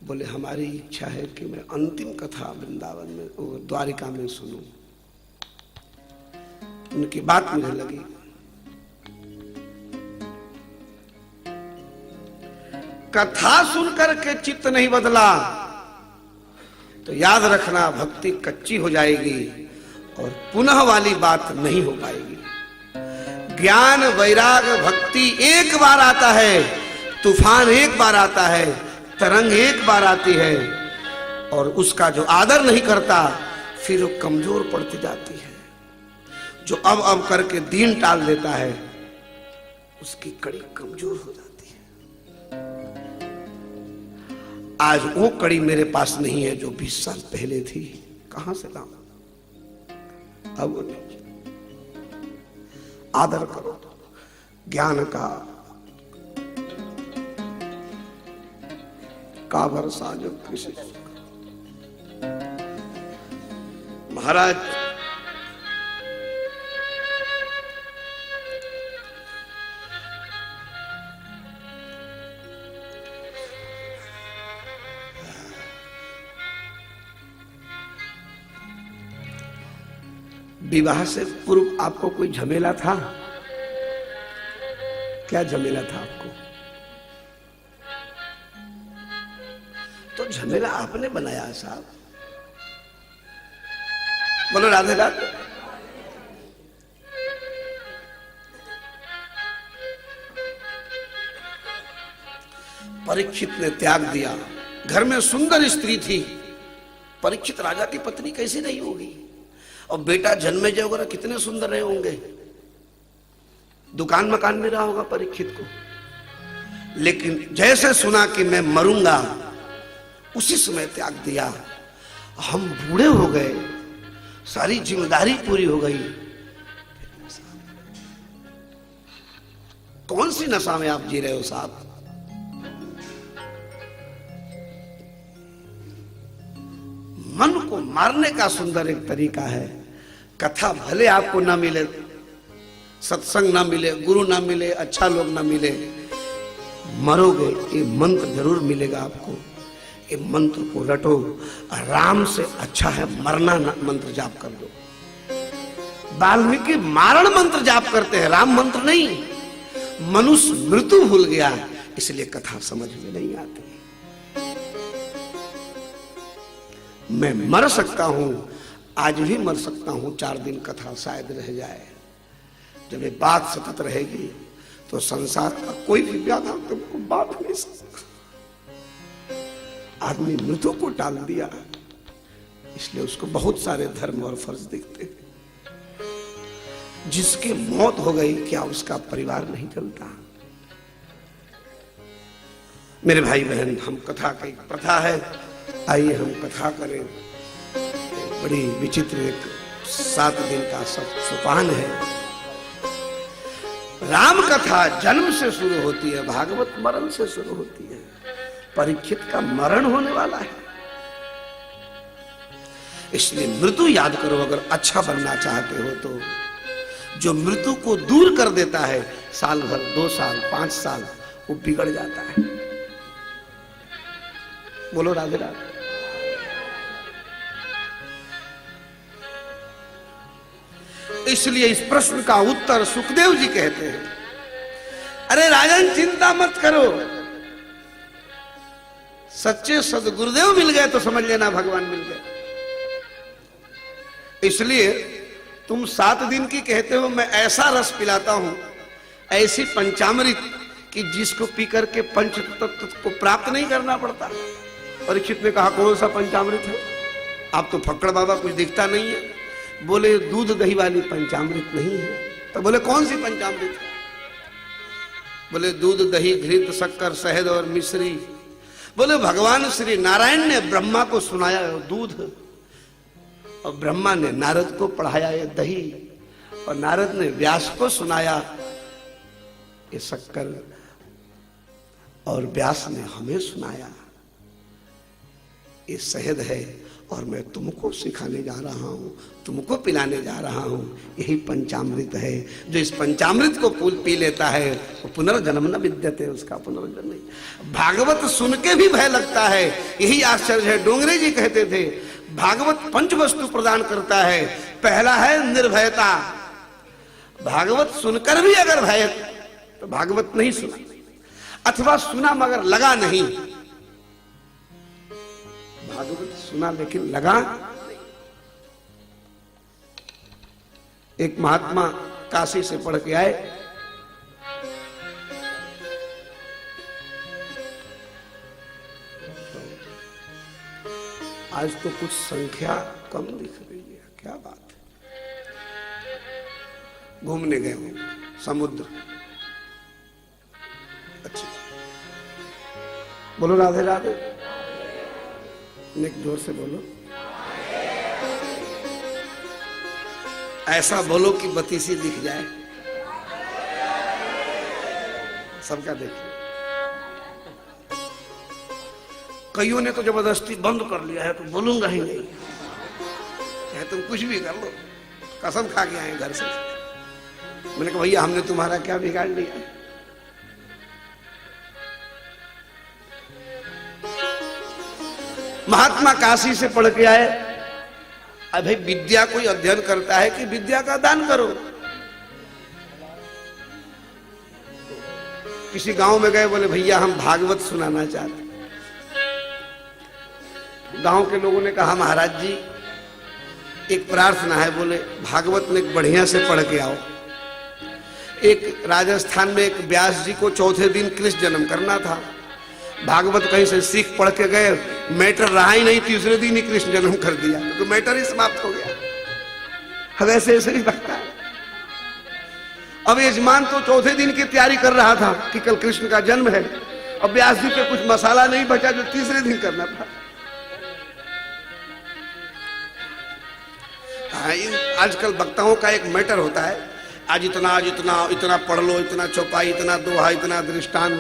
बोले हमारी इच्छा है कि मैं अंतिम कथा वृंदावन में, द्वारिका में सुनूं। उनकी बात मुझे लगी। कथा सुनकर के चित्त नहीं बदला तो याद रखना, भक्ति कच्ची हो जाएगी और पुनः वाली बात नहीं हो पाएगी। ज्ञान वैराग भक्ति एक बार आता है, तूफान एक बार आता है, तरंग एक बार आती है, और उसका जो आदर नहीं करता फिर वो कमजोर पड़ती जाती है। जो अब करके दीन टाल देता है उसकी कड़ी कमजोर हो जाती है। आज वो कड़ी मेरे पास नहीं है जो 20 साल पहले थी, कहां से लाऊं? अब वो नहीं। आदर करो ज्ञान का भरोसा जो किसी। महाराज विवाह से पूर्व आपको कोई झमेला था? क्या झमेला था आपको? तो झमेला आपने बनाया साहब। बोलो राधे राधे। परीक्षित ने त्याग दिया। घर में सुंदर स्त्री थी, परीक्षित राजा की पत्नी कैसी नहीं होगी, और बेटा जन्मेजय वगैरह कितने सुंदर रहे होंगे, दुकान मकान में रहा होगा परीक्षित को। लेकिन जैसे सुना कि मैं मरूंगा, उसी समय त्याग दिया। हम बूढ़े हो गए, सारी जिम्मेदारी पूरी हो गई। कौन सी नशा में आप जी रहे हो साहब? मन को मारने का सुंदर एक तरीका है। कथा भले आपको ना मिले, सत्संग ना मिले, गुरु ना मिले, अच्छा लोग ना मिले, मरोगे ये मंत्र जरूर मिलेगा आपको। ये मंत्र को रटो। राम से अच्छा है मरना मंत्र जाप कर दो। वाल्मीकि मारण मंत्र जाप करते हैं, राम मंत्र नहीं। मनुष्य मृत्यु भूल गया, इसलिए कथा समझ में नहीं आती। मैं मर सकता हूं, आज भी मर सकता हूं, 4 दिन कथा शायद रह जाए। जब ये बात सतत रहेगी तो संसार का कोई भी व्याधा तुमको बात नहीं सकता। आदमी मृत्यु को टाल दिया, इसलिए उसको बहुत सारे धर्म और फर्ज दिखते हैं। जिसकी मौत हो गई, क्या उसका परिवार नहीं चलता? मेरे भाई बहन, हम कथा की एक प्रथा है, आइए हम कथा करें। बड़ी विचित्र एक 7 दिन का सोपान है। राम कथा जन्म से शुरू होती है, भागवत मरण से शुरू होती है। परीक्षित का मरण होने वाला है, इसलिए मृत्यु याद करो। अगर अच्छा बनना चाहते हो तो जो मृत्यु को दूर कर देता है, साल भर, 2 साल, 5 साल, वो बिगड़ जाता है। बोलो राधे राधे। इसलिए इस प्रश्न का उत्तर सुखदेव जी कहते हैं, अरे राजन चिंता मत करो, सच्चे सदगुरुदेव मिल गए तो समझ लेना भगवान मिल गए। इसलिए तुम 7 दिन की कहते हो, मैं ऐसा रस पिलाता हूं, ऐसी पंचामृत कि जिसको पी करके पंच तत्व को प्राप्त नहीं करना पड़ता। परीक्षित ने कहा, कौन सा पंचामृत है? आप तो फक्कड़ बाबा, कुछ दिखता नहीं है। बोले दूध दही वाली पंचामृत नहीं है। तो बोले कौन सी पंचामृत है? बोले दूध दही घृत शक्कर शहद और मिश्री। बोले भगवान श्री नारायण ने ब्रह्मा को सुनाया दूध, और ब्रह्मा ने नारद को पढ़ाया ये दही, और नारद ने व्यास को सुनाया ये शक्कर, और व्यास ने हमें सुनाया ये शहद है, और मैं तुमको सिखाने जा रहा हूं, तुमको पिलाने जा रहा हूं। यही पंचामृत है। जो इस पंचामृत को पी लेता है वो पुनर्जन्म न विद्यते, उसका पुनर्जन्म नहीं। भागवत सुन के भी भय लगता है, यही आश्चर्य है। डोंगरे जी कहते थे, भागवत 5 वस्तु प्रदान करता है। पहला है निर्भयता। भागवत सुनकर भी अगर भय, तो भागवत नहीं सुना, अथवा सुना मगर लगा नहीं। भागवत सुना लेकिन लगा। एक महात्मा काशी से पढ़ के आए, आज तो कुछ संख्या कम दिख रही है, क्या बात है। घूमने गए हो समुद्र, अच्छा, बोलो राधे राधे। जोर से बोलो, ऐसा बोलो कि बत्तीसी दिख जाए, सबका देखिए। कईयों ने तो जबरदस्ती बंद कर लिया है, तो बोलूंगा ही नहीं, चाहे तुम कुछ भी कर लो। कसम खा के आए घर से। मैंने कहा भैया हमने तुम्हारा क्या बिगाड़ लिया। महात्मा काशी से पढ़ के आए। अभी विद्या कोई अध्ययन करता है कि विद्या का दान करो। किसी गांव में गए, बोले भैया हम भागवत सुनाना चाहते। गांव के लोगों ने कहा महाराज जी एक प्रार्थना है। बोले भागवत में बढ़िया से पढ़ के आओ। एक राजस्थान में एक व्यास जी को 4थे दिन कृष्ण जन्म करना था। भागवत कहीं से सीख पढ़ के गए, मैटर रहा ही नहीं, तीसरे दिन ही कृष्ण जन्म कर दिया, तो मैटर ही समाप्त हो गया। अब ऐसे ऐसे ही लगता है। अब यजमान तो चौथे दिन की तैयारी कर रहा था कि कल कृष्ण का जन्म है, अब व्यास जी पे कुछ मसाला नहीं बचा जो तीसरे दिन करना था। आजकल वक्ताओं का एक मैटर होता है, आज इतना इतना पढ़ लो, इतना चौपाई, इतना दोहा, इतना दृष्टांत,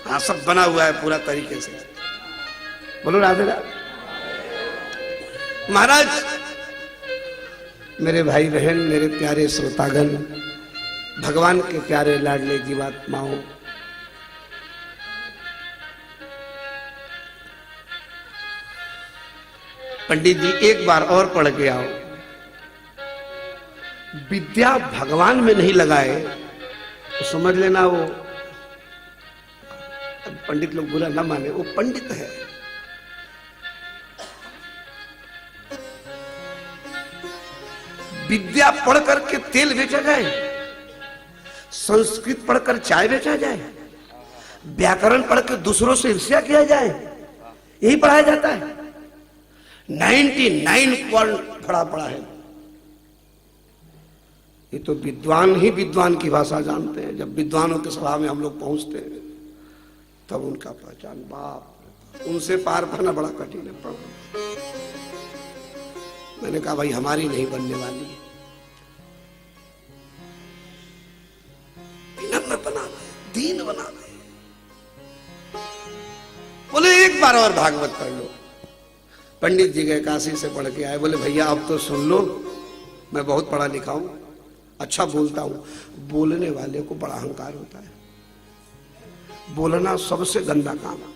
हाँ सब बना हुआ है पूरा तरीके से। बोलो राधे राधे। महाराज, मेरे भाई बहन, मेरे प्यारे श्रोतागण, भगवान के प्यारे लाडले जीवात्माओं, पंडित जी एक बार और पढ़ के आओ। विद्या भगवान में नहीं लगाए तो समझ लेना वो, पंडित लोग बुरा ना माने, वो पंडित है। विद्या पढ़ करके तेल बेचा जाए, संस्कृत पढ़कर चाय बेचा जाए, व्याकरण पढ़ के दूसरों से ईर्ष्या किया जाए, यही पढ़ाया जाता है। 99 पॉइंट पढ़ा पड़ा है। ये तो विद्वान ही विद्वान की भाषा जानते हैं। जब विद्वानों के सभा में हम लोग पहुंचते हैं तब उनका पहचान, बाप, उनसे पार पाना बड़ा कठिन है। मैंने कहा भाई हमारी नहीं बनने वाली, विनम्र बना दे, दीन बना दे। बोले एक बार और भागवत पढ़ लो। पंडित जी गए, काशी से पढ़ के आए, बोले भैया अब तो सुन लो, मैं बहुत पढ़ा लिखा हूं, अच्छा बोलता हूं। बोलने वाले को बड़ा अहंकार होता है। बोलना सबसे गंदा काम है।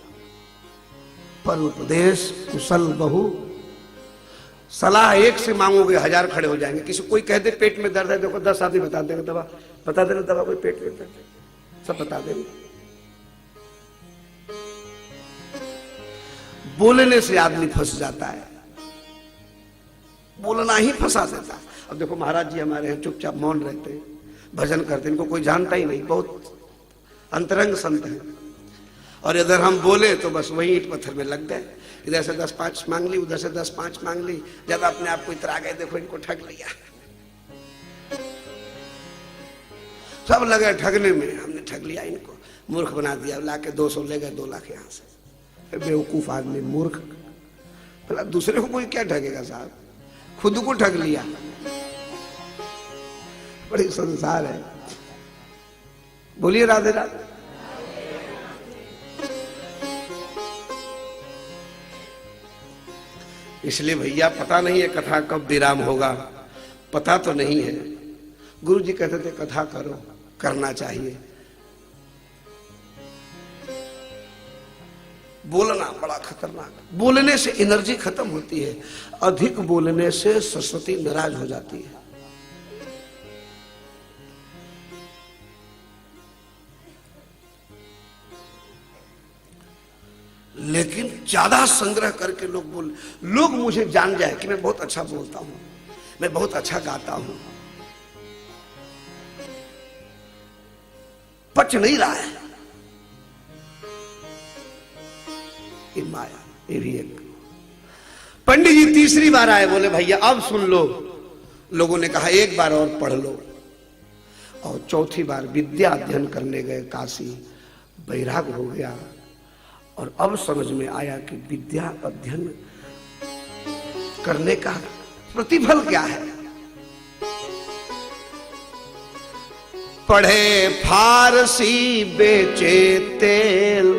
पर उपदेश कुशल बहु, सलाह एक से मांगोगे 1000 खड़े हो जाएंगे। किसी कोई कह दे पेट में दर्द है, देखो 10 आदमी बता देंगे दवा, बता देना दवा, कोई पेट में दर्द है, सब बता देंगे। बोलने से आदमी फंस जाता है, बोलना ही फंसा देता है। अब देखो महाराज जी हमारे हैं, चुपचाप मौन रहते हैं, भजन करते हैं, इनको कोई जानता ही नहीं, बहुत अंतरंग संत हैं। और इधर हम बोले तो बस वही ईंट पत्थर में लग गए, इधर से 10-5 मांग ली, उधर से 10-5 मांग ली, जब अपने आप को इतरा गए, देखो इनको ठग लिया। सब लगे ठगने में, हमने ठग लिया इनको, मूर्ख बना दिया, लाके 200 ले गए, 2 लाख यहां से। बेवकूफ आदमी, मूर्ख, भला दूसरे को कोई क्या ठगेगा साहब, खुद को ठग लिया। बड़ी संसार है। बोलिए राधे राधे। इसलिए भैया पता नहीं है कथा कब विराम होगा, पता तो नहीं है। गुरु जी कहते थे कथा करो, करना चाहिए। बोलना बड़ा खतरनाक, बोलने से एनर्जी खत्म होती है, अधिक बोलने से सरस्वती नाराज हो जाती है। लेकिन ज्यादा संग्रह करके लोग मुझे जान जाए कि मैं बहुत अच्छा बोलता हूं, मैं बहुत अच्छा गाता हूं, पच नहीं रहा है, ये माया, ये भी एक। पंडित जी तीसरी बार आए, बोले भैया अब सुन लो। लोगों ने कहा एक बार और पढ़ लो। और चौथी बार विद्या अध्ययन करने गए काशी, वैराग हो गया। और अब समझ में आया कि विद्या अध्ययन करने का प्रतिफल क्या है। पढ़े फारसी बेचे तेल,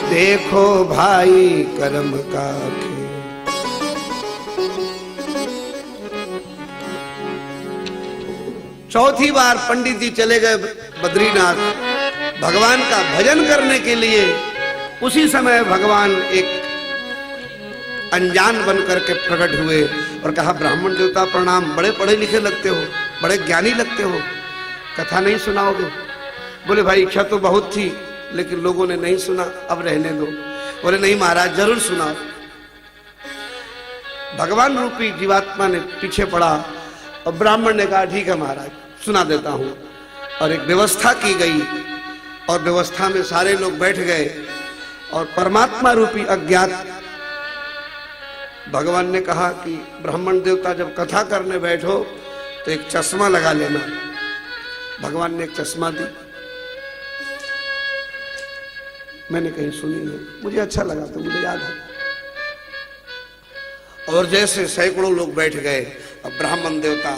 देखो भाई कर्म का खेल। चौथी बार पंडित जी चले गए बद्रीनाथ भगवान का भजन करने के लिए। उसी समय भगवान एक अनजान बनकर के प्रकट हुए और कहा ब्राह्मण देवता प्रणाम, बड़े पढ़े लिखे लगते हो, बड़े ज्ञानी लगते हो, कथा नहीं सुनाओगे? बोले भाई इच्छा तो बहुत थी लेकिन लोगों ने नहीं सुना, अब रहने दो। बोले नहीं महाराज जरूर सुनाओ। भगवान रूपी जीवात्मा ने पीछे पड़ा और ब्राह्मण ने कहा ठीक है महाराज सुना देता हूं। और एक व्यवस्था की गई और व्यवस्था में सारे लोग बैठ गए और परमात्मा रूपी अज्ञात। भगवान ने कहा कि ब्राह्मण देवता जब कथा करने बैठो तो एक चश्मा लगा लेना। भगवान ने एक चश्मा दी, मैंने कहीं सुनी नहीं, मुझे अच्छा लगा तो मुझे याद है। और जैसे सैकड़ों लोग बैठ गए, अब ब्राह्मण देवता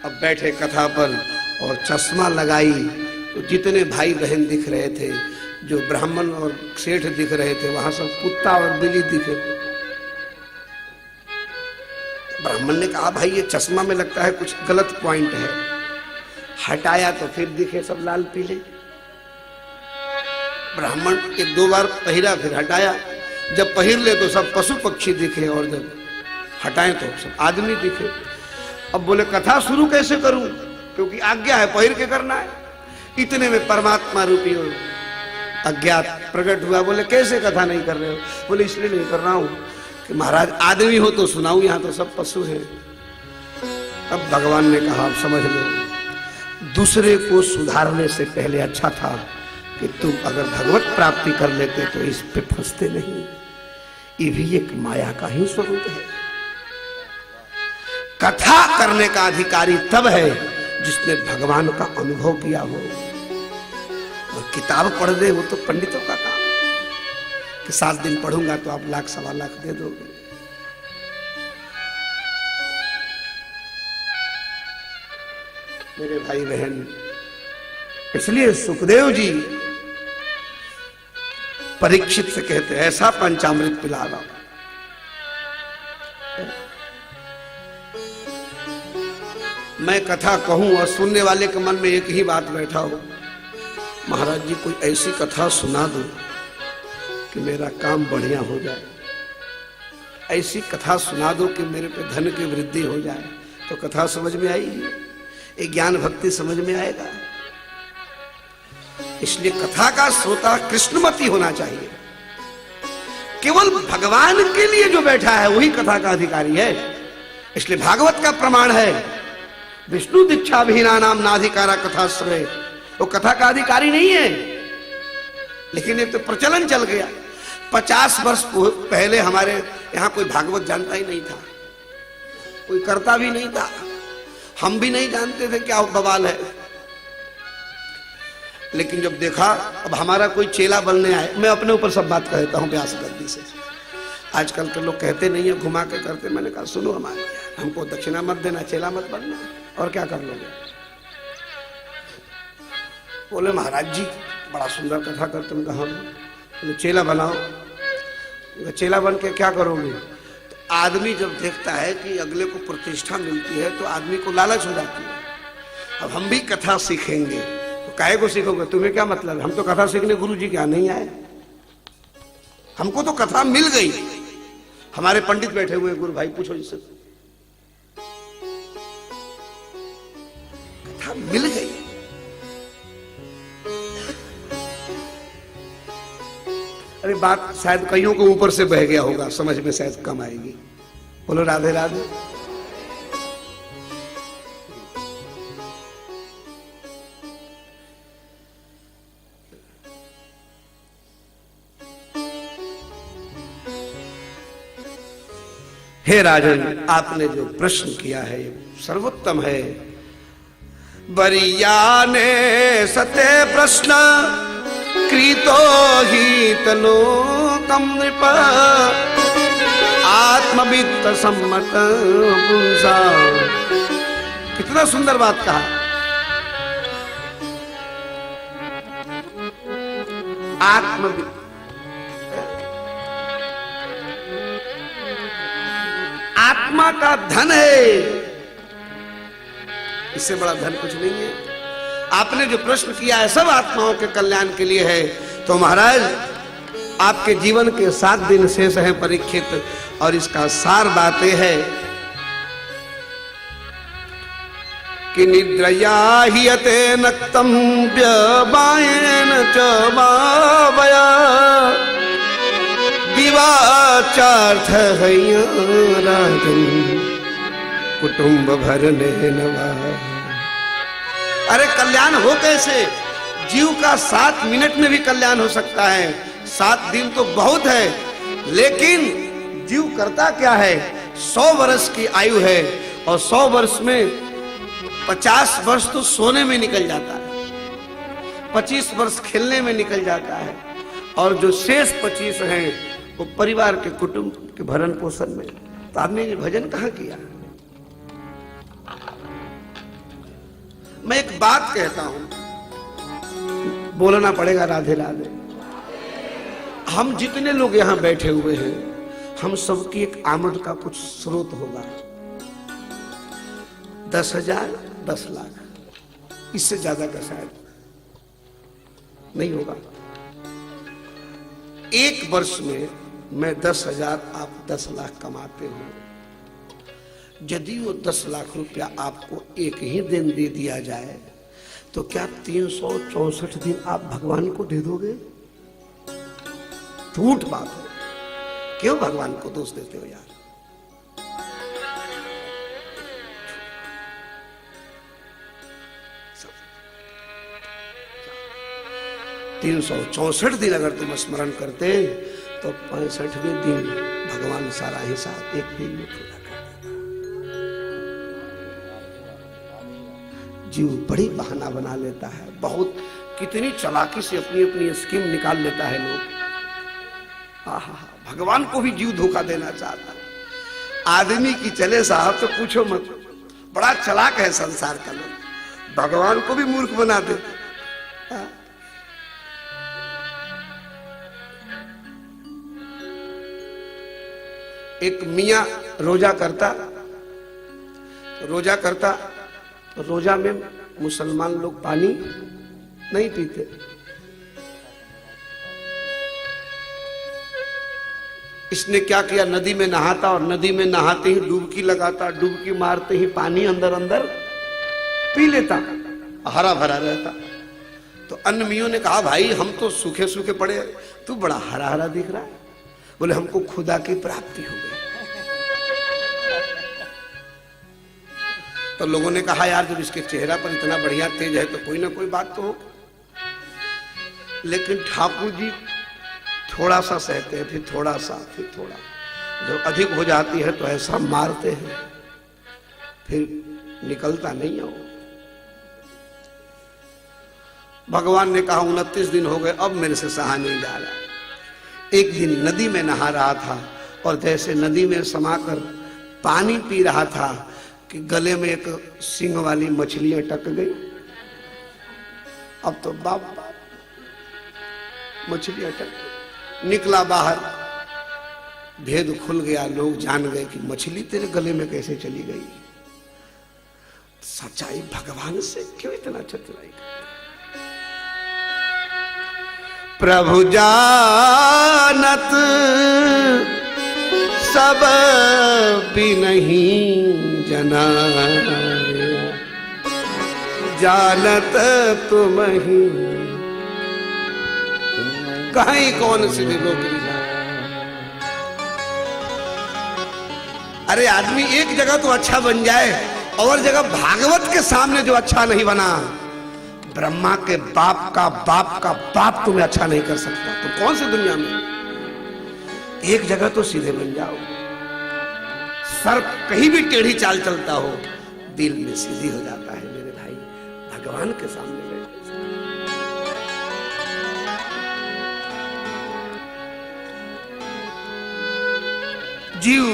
अब बैठे कथा पर और चश्मा लगाई तो जितने भाई बहन दिख रहे थे, जो ब्राह्मण और सेठ दिख रहे थे, वहां सब कुत्ता और बिल्ली दिखे। ब्राह्मण ने कहा भाई ये चश्मा में लगता है कुछ गलत पॉइंट है। हटाया तो फिर दिखे सब लाल पीले। ब्राह्मण एक दो बार पहिरा, फिर हटाया। जब पहिर ले तो सब पशु पक्षी दिखे और जब हटाएं तो सब आदमी दिखे। अब बोले कथा शुरू कैसे करूं, क्योंकि आज्ञा है, पहिर के करना है। इतने में परमात्मा रूपी अज्ञात प्रकट हुआ। बोले कैसे कथा नहीं कर रहे हो? बोले इसलिए नहीं कर रहा हूं कि महाराज आदमी हो तो सुनाऊं, यहां तो सब पशु हैं। अब भगवान ने कहा आप समझ लो, दूसरे को सुधारने से पहले अच्छा था कि तुम अगर भगवत प्राप्ति कर लेते तो इस पे फंसते नहीं। ये भी एक माया का ही स्वरूप है। कथा करने का अधिकारी तब है जिसने भगवान का अनुभव किया हो। और किताब पढ़ दे वो तो पंडितों का काम कि 7 दिन पढ़ूंगा तो आप लाख सवा लाख दे दोगे। मेरे भाई बहन, इसलिए सुखदेव जी परीक्षित से कहते ऐसा पंचामृत पिला रहा। मैं कथा कहूं और सुनने वाले के मन में एक ही बात बैठा हो, महाराज जी कोई ऐसी कथा सुना दो कि मेरा काम बढ़िया हो जाए, ऐसी कथा सुना दो कि मेरे पे धन की वृद्धि हो जाए, तो कथा समझ में आएगी, एक ज्ञान भक्ति समझ में आएगा। इसलिए कथा का श्रोता कृष्णमती होना चाहिए। केवल भगवान के लिए जो बैठा है वही कथा का अधिकारी है। इसलिए भागवत का प्रमाण है विष्णु दीक्षा भीना नाम नाधिकारा कथाश्रय। वो कथा का अधिकारी नहीं है, लेकिन ये तो प्रचलन चल गया। 50 वर्ष पहले हमारे यहां कोई भागवत जानता ही नहीं था, कोई करता भी नहीं था, हम भी नहीं जानते थे क्या बवाल है। लेकिन जब देखा अब हमारा कोई चेला बनने आए, मैं अपने ऊपर सब बात कहता हूं व्यास गद्दी से। आजकल के लोग कहते नहीं है, घुमा के करते। मैंने कहा सुनो, हमारे हमको दक्षिणा मत देना, चेला मत बनना, और क्या कर लोगे? बोले महाराज जी बड़ा सुंदर कथा करते हैं। कहा बोले चेला बनाओ। चेला बन के क्या करोगे? तो आदमी जब देखता है कि अगले को प्रतिष्ठा मिलती है तो आदमी को लालच हो जाती है। अब हम भी कथा सीखेंगे, तो काहे को सीखोगे? तुम्हें क्या मतलब? हम तो कथा सीखने गुरु जी क्या नहीं आए, हमको तो कथा मिल गई। हमारे पंडित बैठे हुए गुरु भाई, पूछो जिससे, कथा मिल गई। अरे बात शायद कईयों को ऊपर से बह गया होगा, समझ में शायद कम आएगी। बोलो राधे राधे। हे राजन, आपने जो प्रश्न किया है ये सर्वोत्तम है। बरिया ने सते प्रश्न कृतो ही तनो कम नृप आत्मवित्त सम्मत पुंसा। कितना सुंदर बात कहा। आत्मवित्त, आत्मा का धन है, इससे बड़ा धन कुछ नहीं है। आपने जो प्रश्न किया है सब आत्माओं के कल्याण के लिए है। तो महाराज आपके जीवन के 7 दिन शेष हैं परीक्षित, और इसका सार बात यह है कि निद्रया हियते नक्तम व्यबायेन च भावया दिवाचार्थ राजन कुटुंब भरने नवा। अरे कल्याण हो कैसे? जीव का 7 मिनट में भी कल्याण हो सकता है, 7 दिन तो बहुत है, लेकिन जीव करता क्या है? 100 वर्ष की आयु है और 100 वर्ष में 50 वर्ष तो सोने में निकल जाता है, 25 वर्ष खेलने में निकल जाता है, और जो शेष 25 हैं वो परिवार के कुटुंब के भरण पोषण में। तो आपने ये भजन कहाँ किया? मैं एक बात कहता हूं, बोलना पड़ेगा, राधे राधे। हम जितने लोग यहां बैठे हुए हैं, हम सबकी एक आमद का कुछ स्रोत होगा। 10,000, 10 लाख, इससे ज्यादा का शायद नहीं होगा। एक वर्ष में मैं 10,000, आप 10 लाख कमाते हो। यदि वो 10 लाख रुपया आपको एक ही दिन दे दिया जाए तो क्या 364 दिन आप भगवान को दे दोगे? झूठ बात है। क्यों भगवान को दोष देते हो यार? 364 दिन अगर तुम स्मरण करते तो 65वें दिन भगवान सारा हिसाब एक दिन में पूरा कर देता। जीव बड़ी बहाना बना लेता है, बहुत कितनी चालाकी से अपनी अपनी स्कीम निकाल लेता है लोग। भगवान को भी जीव धोखा देना चाहता है। आदमी की चले साहब तो पूछो मत, बड़ा चालाक है संसार का लोग, भगवान को भी मूर्ख बना देते। एक मियां रोजा करता तो रोजा में मुसलमान लोग पानी नहीं पीते। इसने क्या किया, नदी में नहाता और नदी में नहाते ही डुबकी लगाता, डुबकी मारते ही पानी अंदर अंदर पी लेता, हरा भरा रहता। तो अन्य मियों ने कहा, भाई हम तो सूखे सूखे पड़े, तू बड़ा हरा हरा दिख रहा है। बोले हमको खुदा की प्राप्ति हो गई। तो लोगों ने कहा, यार जब इसके चेहरा पर इतना बढ़िया तेज है तो कोई ना कोई बात तो हो। लेकिन ठाकुर जी थोड़ा सा सहते हैं, फिर थोड़ा सा, फिर थोड़ा, जब अधिक हो जाती है तो ऐसा मारते हैं, फिर निकलता नहीं है वो। भगवान ने कहा 29 दिन हो गए, अब मेरे से सहा नहीं जा रहा। एक दिन नदी में नहा रहा था और जैसे नदी में समाकर पानी पी रहा था कि गले में एक सींग वाली मछली अटक गई। अब तो बाप बाप मछली अटक गई। निकला बाहर, भेद खुल गया, लोग जान गए कि मछली तेरे गले में कैसे चली गई। सच्चाई भगवान से क्यों इतना चतुराई करते? प्रभु जानत सब भी नहीं जना, जानत तुम ही कहीं कौन सी रोक ली। अरे आदमी एक जगह तो अच्छा बन जाए और जगह भागवत के सामने जो अच्छा नहीं बना, ब्रह्मा के बाप का बाप तुम्हें अच्छा नहीं कर सकता। तो कौन सी दुनिया में? एक जगह तो सीधे बन जाओ। सर्प कहीं भी टेढ़ी चाल चलता हो, दिल में सीधी हो जाता है मेरे भाई, भगवान के सामने बैठे। जीव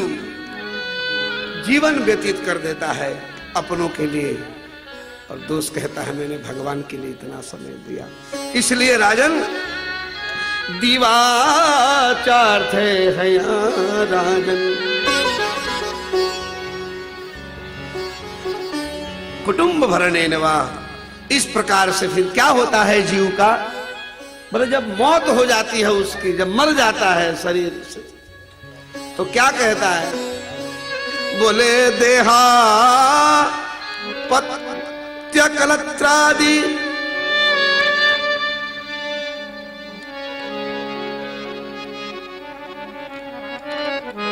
जीवन व्यतीत कर देता है अपनों के लिए और दोस्त कहता है मैंने भगवान के लिए इतना समय दिया। इसलिए राजन दीवाचार थे हैं राजन, कुटुंब भरने नवा। इस प्रकार से फिर क्या होता है जीव का? बोले जब मौत हो जाती है उसकी, जब मर जाता है शरीर से, तो क्या कहता है? बोले देहा पत्य कलत्रादि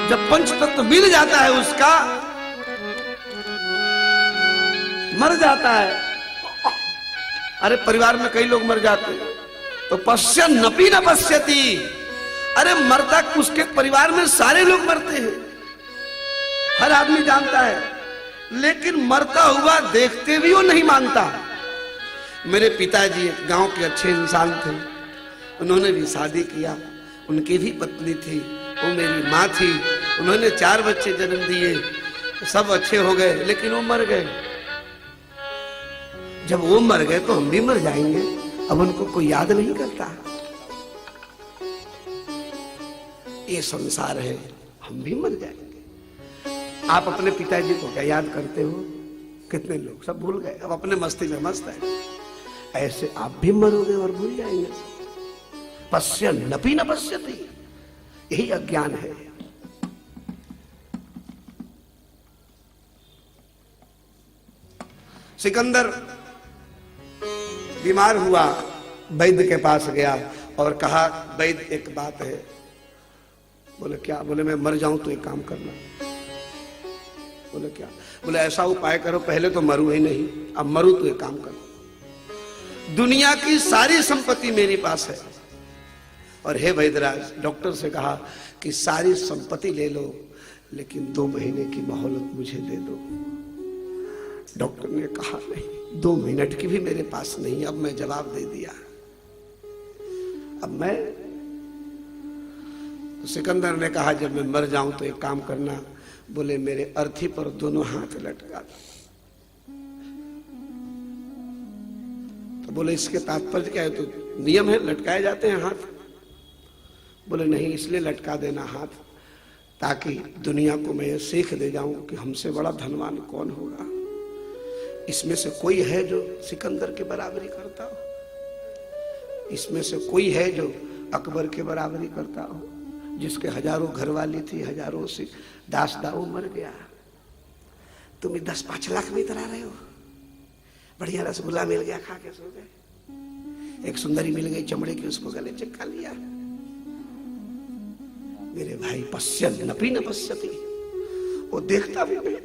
जब पंच तत्व मिल जाता है उसका, मर जाता है। अरे परिवार में कई लोग मर जाते हैं, तो पश्यन् नपि न पश्यति। अरे मरता, उसके परिवार में सारे लोग मरते हैं, हर आदमी जानता है, लेकिन मरता हुआ देखते भी वो नहीं मानता। मेरे पिताजी गांव के अच्छे इंसान थे, उन्होंने भी शादी किया, उनकी भी पत्नी थी, वो मेरी माँ थी, उन्होंने 4 बच्चे जन्म दिए, सब अच्छे हो गए, लेकिन वो मर गए। जब वो मर गए तो हम भी मर जाएंगे, अब उनको कोई याद नहीं करता। ये संसार है, हम भी मर जाएंगे। आप अपने पिताजी को क्या याद करते हो? कितने लोग सब भूल गए, अब अपने मस्ती में मस्त है। ऐसे आप भी मरोगे और भूल जाएंगे। पश्यन् नपि न पश्यति, यही अज्ञान है। सिकंदर बीमार हुआ, वैद्य के पास गया और कहा, वैद्य एक बात है। बोले क्या? बोले मैं मर जाऊं तो एक काम करना। बोले क्या? बोले ऐसा उपाय करो, पहले तो मरू ही नहीं, अब मरू तो एक काम करो, दुनिया की सारी संपत्ति मेरे पास है, और हे वैद्यराज, डॉक्टर से कहा कि सारी संपत्ति ले लो, लेकिन 2 महीने की मोहलत मुझे दे दो। डॉक्टर ने कहा नहीं, 2 मिनट की भी मेरे पास नहीं। अब मैं जवाब दे दिया, अब मैं। तो सिकंदर ने कहा जब मैं मर जाऊं तो एक काम करना। बोले मेरे अर्थी पर दोनों हाथ लटका दो। तो बोले इसके तात्पर्य क्या है? तो नियम है, लटकाए जाते हैं हाथ। बोले नहीं, इसलिए लटका देना हाथ ताकि दुनिया को मैं ये सीख दे जाऊं कि हमसे बड़ा धनवान कौन होगा। इसमें से कोई है जो सिकंदर के बराबरी करता हो? इसमें से कोई है जो अकबर के बराबरी करता हो, जिसके हजारों घरवाली थी, हजारों से दास दाऊ मर गया? तुम 10-5 लाख में इतना रहे हो। बढ़िया रसगुल्ला मिल गया, खा के सो गए। एक सुंदरी मिल गई चमड़े की, उसको गले चिपका लिया। मेरे भाई, पश्यन् नपि न पश्यति, वो देखता भी नहीं।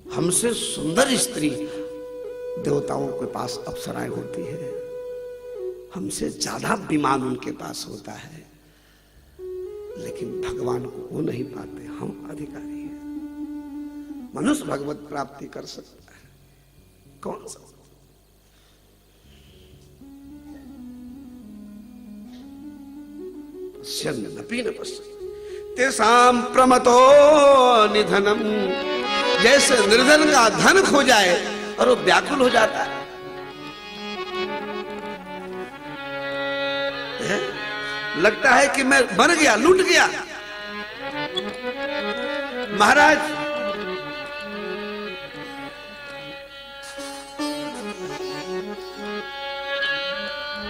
हमसे सुंदर स्त्री देवताओं के पास अप्सराएं होती है, हमसे ज्यादा विमान उनके पास होता है, लेकिन भगवान को वो नहीं पाते। हम अधिकारी हैं। मनुष्य भगवत प्राप्ति कर सकता है, कौन सा? पश्यन् नपि न पश्यति तेषां प्रमतो निधनम। जैसे निर्धन का धन खो जाए और वो व्याकुल हो जाता है, लगता है कि मैं मर गया, लूट गया। महाराज,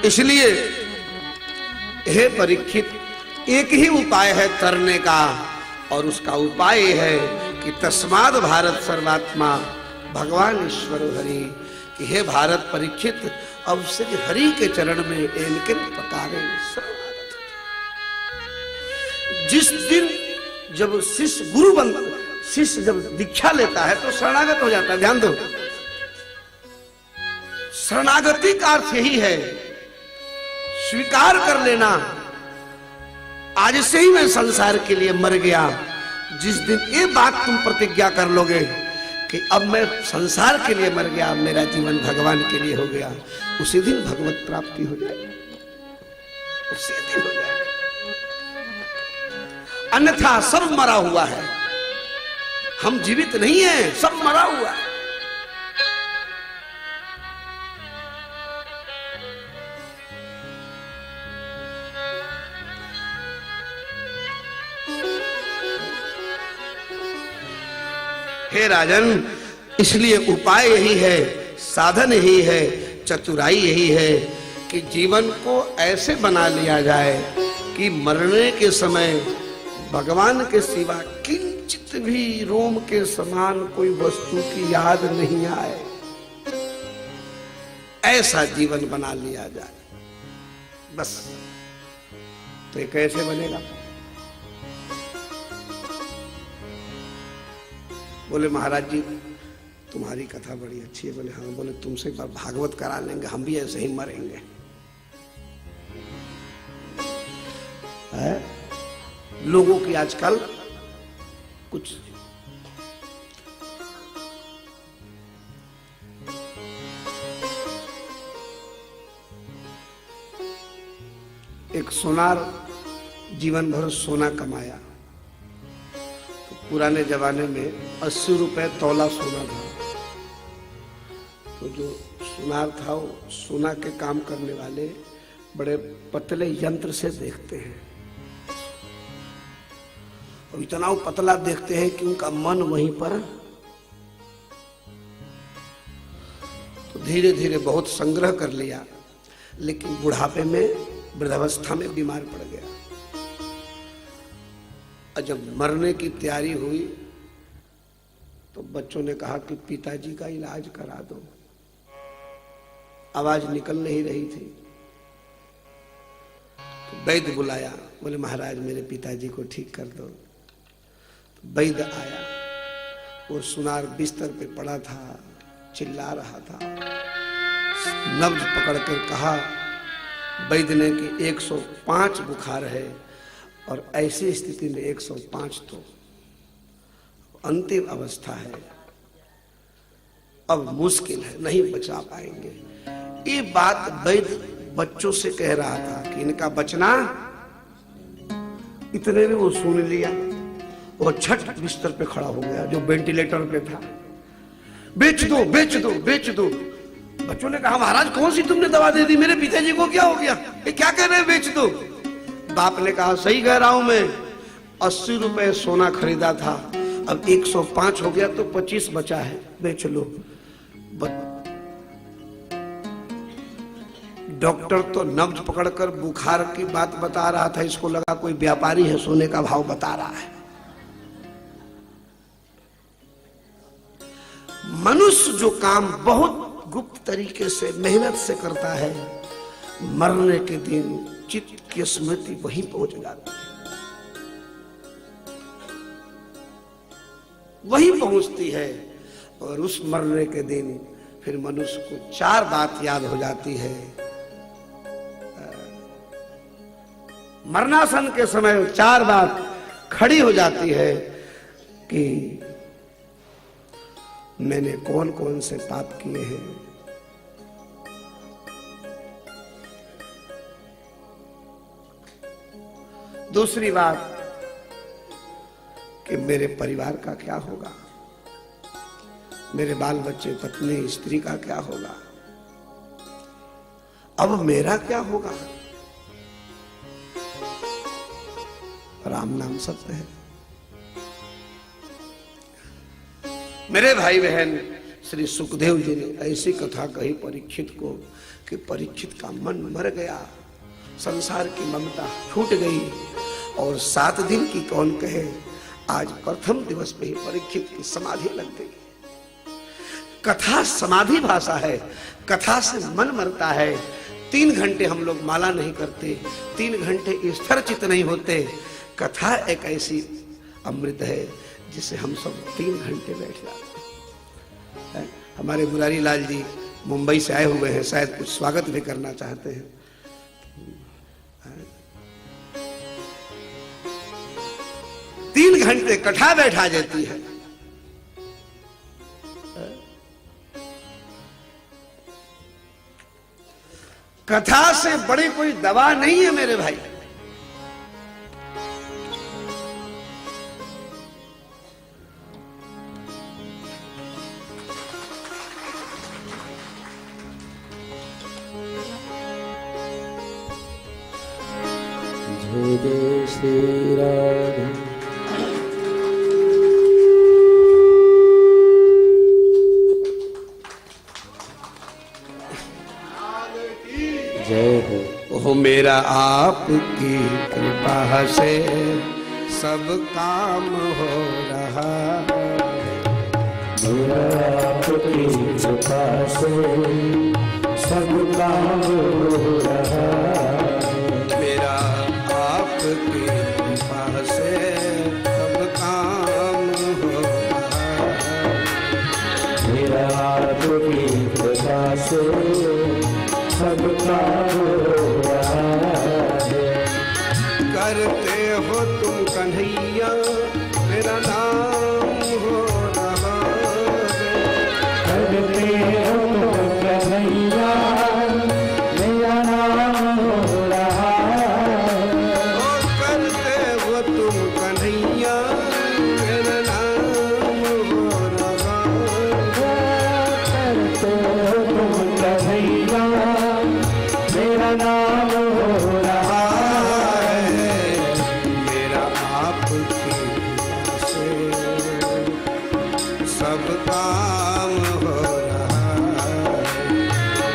इसलिए हे परीक्षित, एक ही उपाय है तरने का, और उसका उपाय है कि तस्माद भारत सर्वात्मा भगवान ईश्वर हरि, कि हे भारत परीक्षित, अब से हरि के चरण में इनके प्रकारे जिस दिन जब शिष्य गुरु बनता, शिष्य जब दीक्षा लेता है तो शरणागत हो जाता है। ध्यान दो, शरणागति का अर्थ यही है, स्वीकार कर लेना, आज से ही मैं संसार के लिए मर गया। जिस दिन ये बात तुम प्रतिज्ञा कर लोगे कि अब मैं संसार के लिए मर गया, मेरा जीवन भगवान के लिए हो गया, उसी दिन भगवत प्राप्ति हो जाएगी, उसी दिन हो जाएगी। अन्यथा सब मरा हुआ है, हम जीवित नहीं हैं, सब मरा हुआ है। हे राजन, इसलिए उपाय यही है, साधन यही है, चतुराई यही है कि जीवन को ऐसे बना लिया जाए कि मरने के समय भगवान के सिवा किंचित भी रोम के समान कोई वस्तु की याद नहीं आए, ऐसा जीवन बना लिया जाए बस। तो ये कैसे बनेगा? बोले महाराज जी, तुम्हारी कथा बड़ी अच्छी है। बोले हाँ। बोले तुमसे एक बार भागवत करा लेंगे, हम भी ऐसे ही मरेंगे। है? लोगों की आजकल कुछ एक सोनार जीवन भर सोना कमाया। तो पुराने जमाने में 80 रुपए तोला सोना था। तो जो सोनार था वो सोना के काम करने वाले बड़े पतले यंत्र से देखते हैं, और इतना वो पतला देखते हैं कि उनका मन वहीं पर। तो धीरे धीरे बहुत संग्रह कर लिया, लेकिन बुढ़ापे में वृद्धावस्था में बीमार पड़ गया। और जब मरने की तैयारी हुई तो बच्चों ने कहा कि पिताजी का इलाज करा दो। आवाज निकल नहीं रही थी। तो वैद्य बुलाया। बोले महाराज मेरे पिताजी को ठीक कर दो। तो वैद्य आया। वो सुनार बिस्तर पे पड़ा था, चिल्ला रहा था। नब्ज पकड़कर कहा वैद्य ने कि 105 बुखार है, और ऐसी स्थिति में 105 तो अंतिम अवस्था है, अब मुश्किल है, नहीं बचा पाएंगे। ये बात वैद्य बच्चों से कह रहा था कि इनका बचना। इतने में वो सुन लिया और छठ बिस्तर पे खड़ा हो गया जो वेंटिलेटर पे था। बेच दो बेच दो बेच दो। बच्चों ने कहा महाराज कौन सी तुमने दवा दे दी, मेरे पिताजी को क्या हो गया, ये क्या कह रहे हैं बेच दो। बाप ने कहा सही कह रहा हूं मैं, 80 रुपए सोना खरीदा था, अब 105 हो गया तो 25 बचा है, बेच लो। डॉक्टर तो नब्ज पकड़कर बुखार की बात बता रहा था, इसको लगा कोई व्यापारी है सोने का भाव बता रहा है। मनुष्य जो काम बहुत गुप्त तरीके से मेहनत से करता है, मरने के दिन चित्त की स्मृति वहीं पहुंच जाती है, वहीं पहुंचती है। और उस मरने के दिन फिर मनुष्य को 4 बात याद हो जाती है। मरणासन के समय 4 बात खड़ी हो जाती है कि मैंने कौन कौन से पाप किए हैं, दूसरी बात कि मेरे परिवार का क्या होगा, मेरे बाल बच्चे पत्नी स्त्री का क्या होगा, अब मेरा क्या होगा। राम नाम सत्य है। मेरे भाई बहन, श्री सुखदेव जी ने ऐसी कथा कही परीक्षित को कि परीक्षित का मन मर गया, संसार की ममता छूट गई। और 7 दिन की कौन कहे, आज प्रथम दिवस पे ही परीक्षित की समाधि लग गई। कथा समाधि भाषा है, कथा से मन मरता है। 3 घंटे हम लोग माला नहीं करते, 3 घंटे स्थिर चित्त नहीं होते। कथा एक ऐसी अमृत है जिसे हम सब 3 घंटे बैठ जाते हैं। हमारे मुरारी लाल जी मुंबई से आए हुए हैं, शायद कुछ स्वागत भी करना चाहते हैं। 3 घंटे कथा बैठा जाती है। कथा से बड़ी कोई दवा नहीं है मेरे भाई। जय श्री राधे। जय हो। ओ मेरा आपकी कृपा से सब काम हो रहा है, मेरा आपकी कृपा से सब काम हो रहा है, मेरा आपकी कृपा से सब काम हो रहा है, मेरा करते हो तुम कन्हैया मेरा नाम हो रहा है। करते हो तुम कन्हैया मेरा नाम हो रहा है। ओ करते हो तुम कन्हैया मेरा नाम हो रहा है। करते हो तुम कन्हैया मेरा नाम हो रहा है। मेरा आपकी कृपा से सब काम हो रहा है।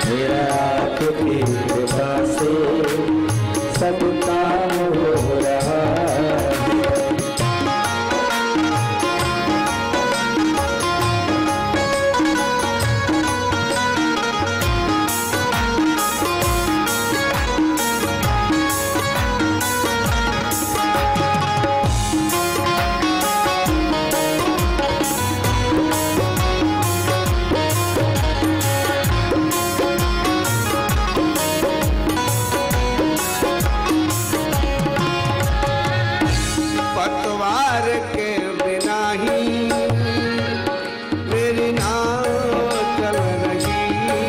मेरा आपकी कृपा से सब काम हो रहा है। पतवार के बिना ही मेरी नाव चल रही है।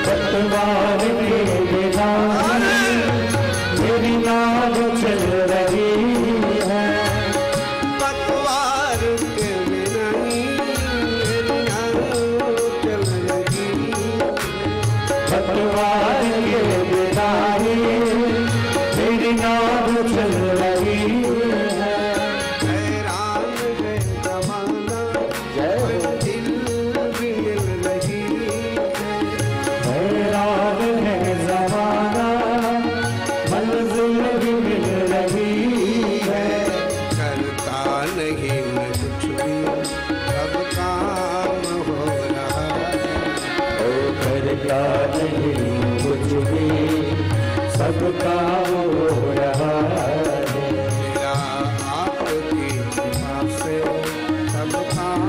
पतवार के बिना मेरी नाव चल रही है। पतवार के बिना ही मेरी नाव चल रही है। पतवार के बिना मेरी नाव चल रही है। हैरान है जमाना जय हो। दिल भी मिल रही है। हैरान है ज़माना मंजिल भी मिल रही है। करता नहीं मैं कुछ भी सब काम हो रहा है। ओ करता नहीं कुछ भी सब काम हो रहा है। मेरा आपकी कृपा से सब काम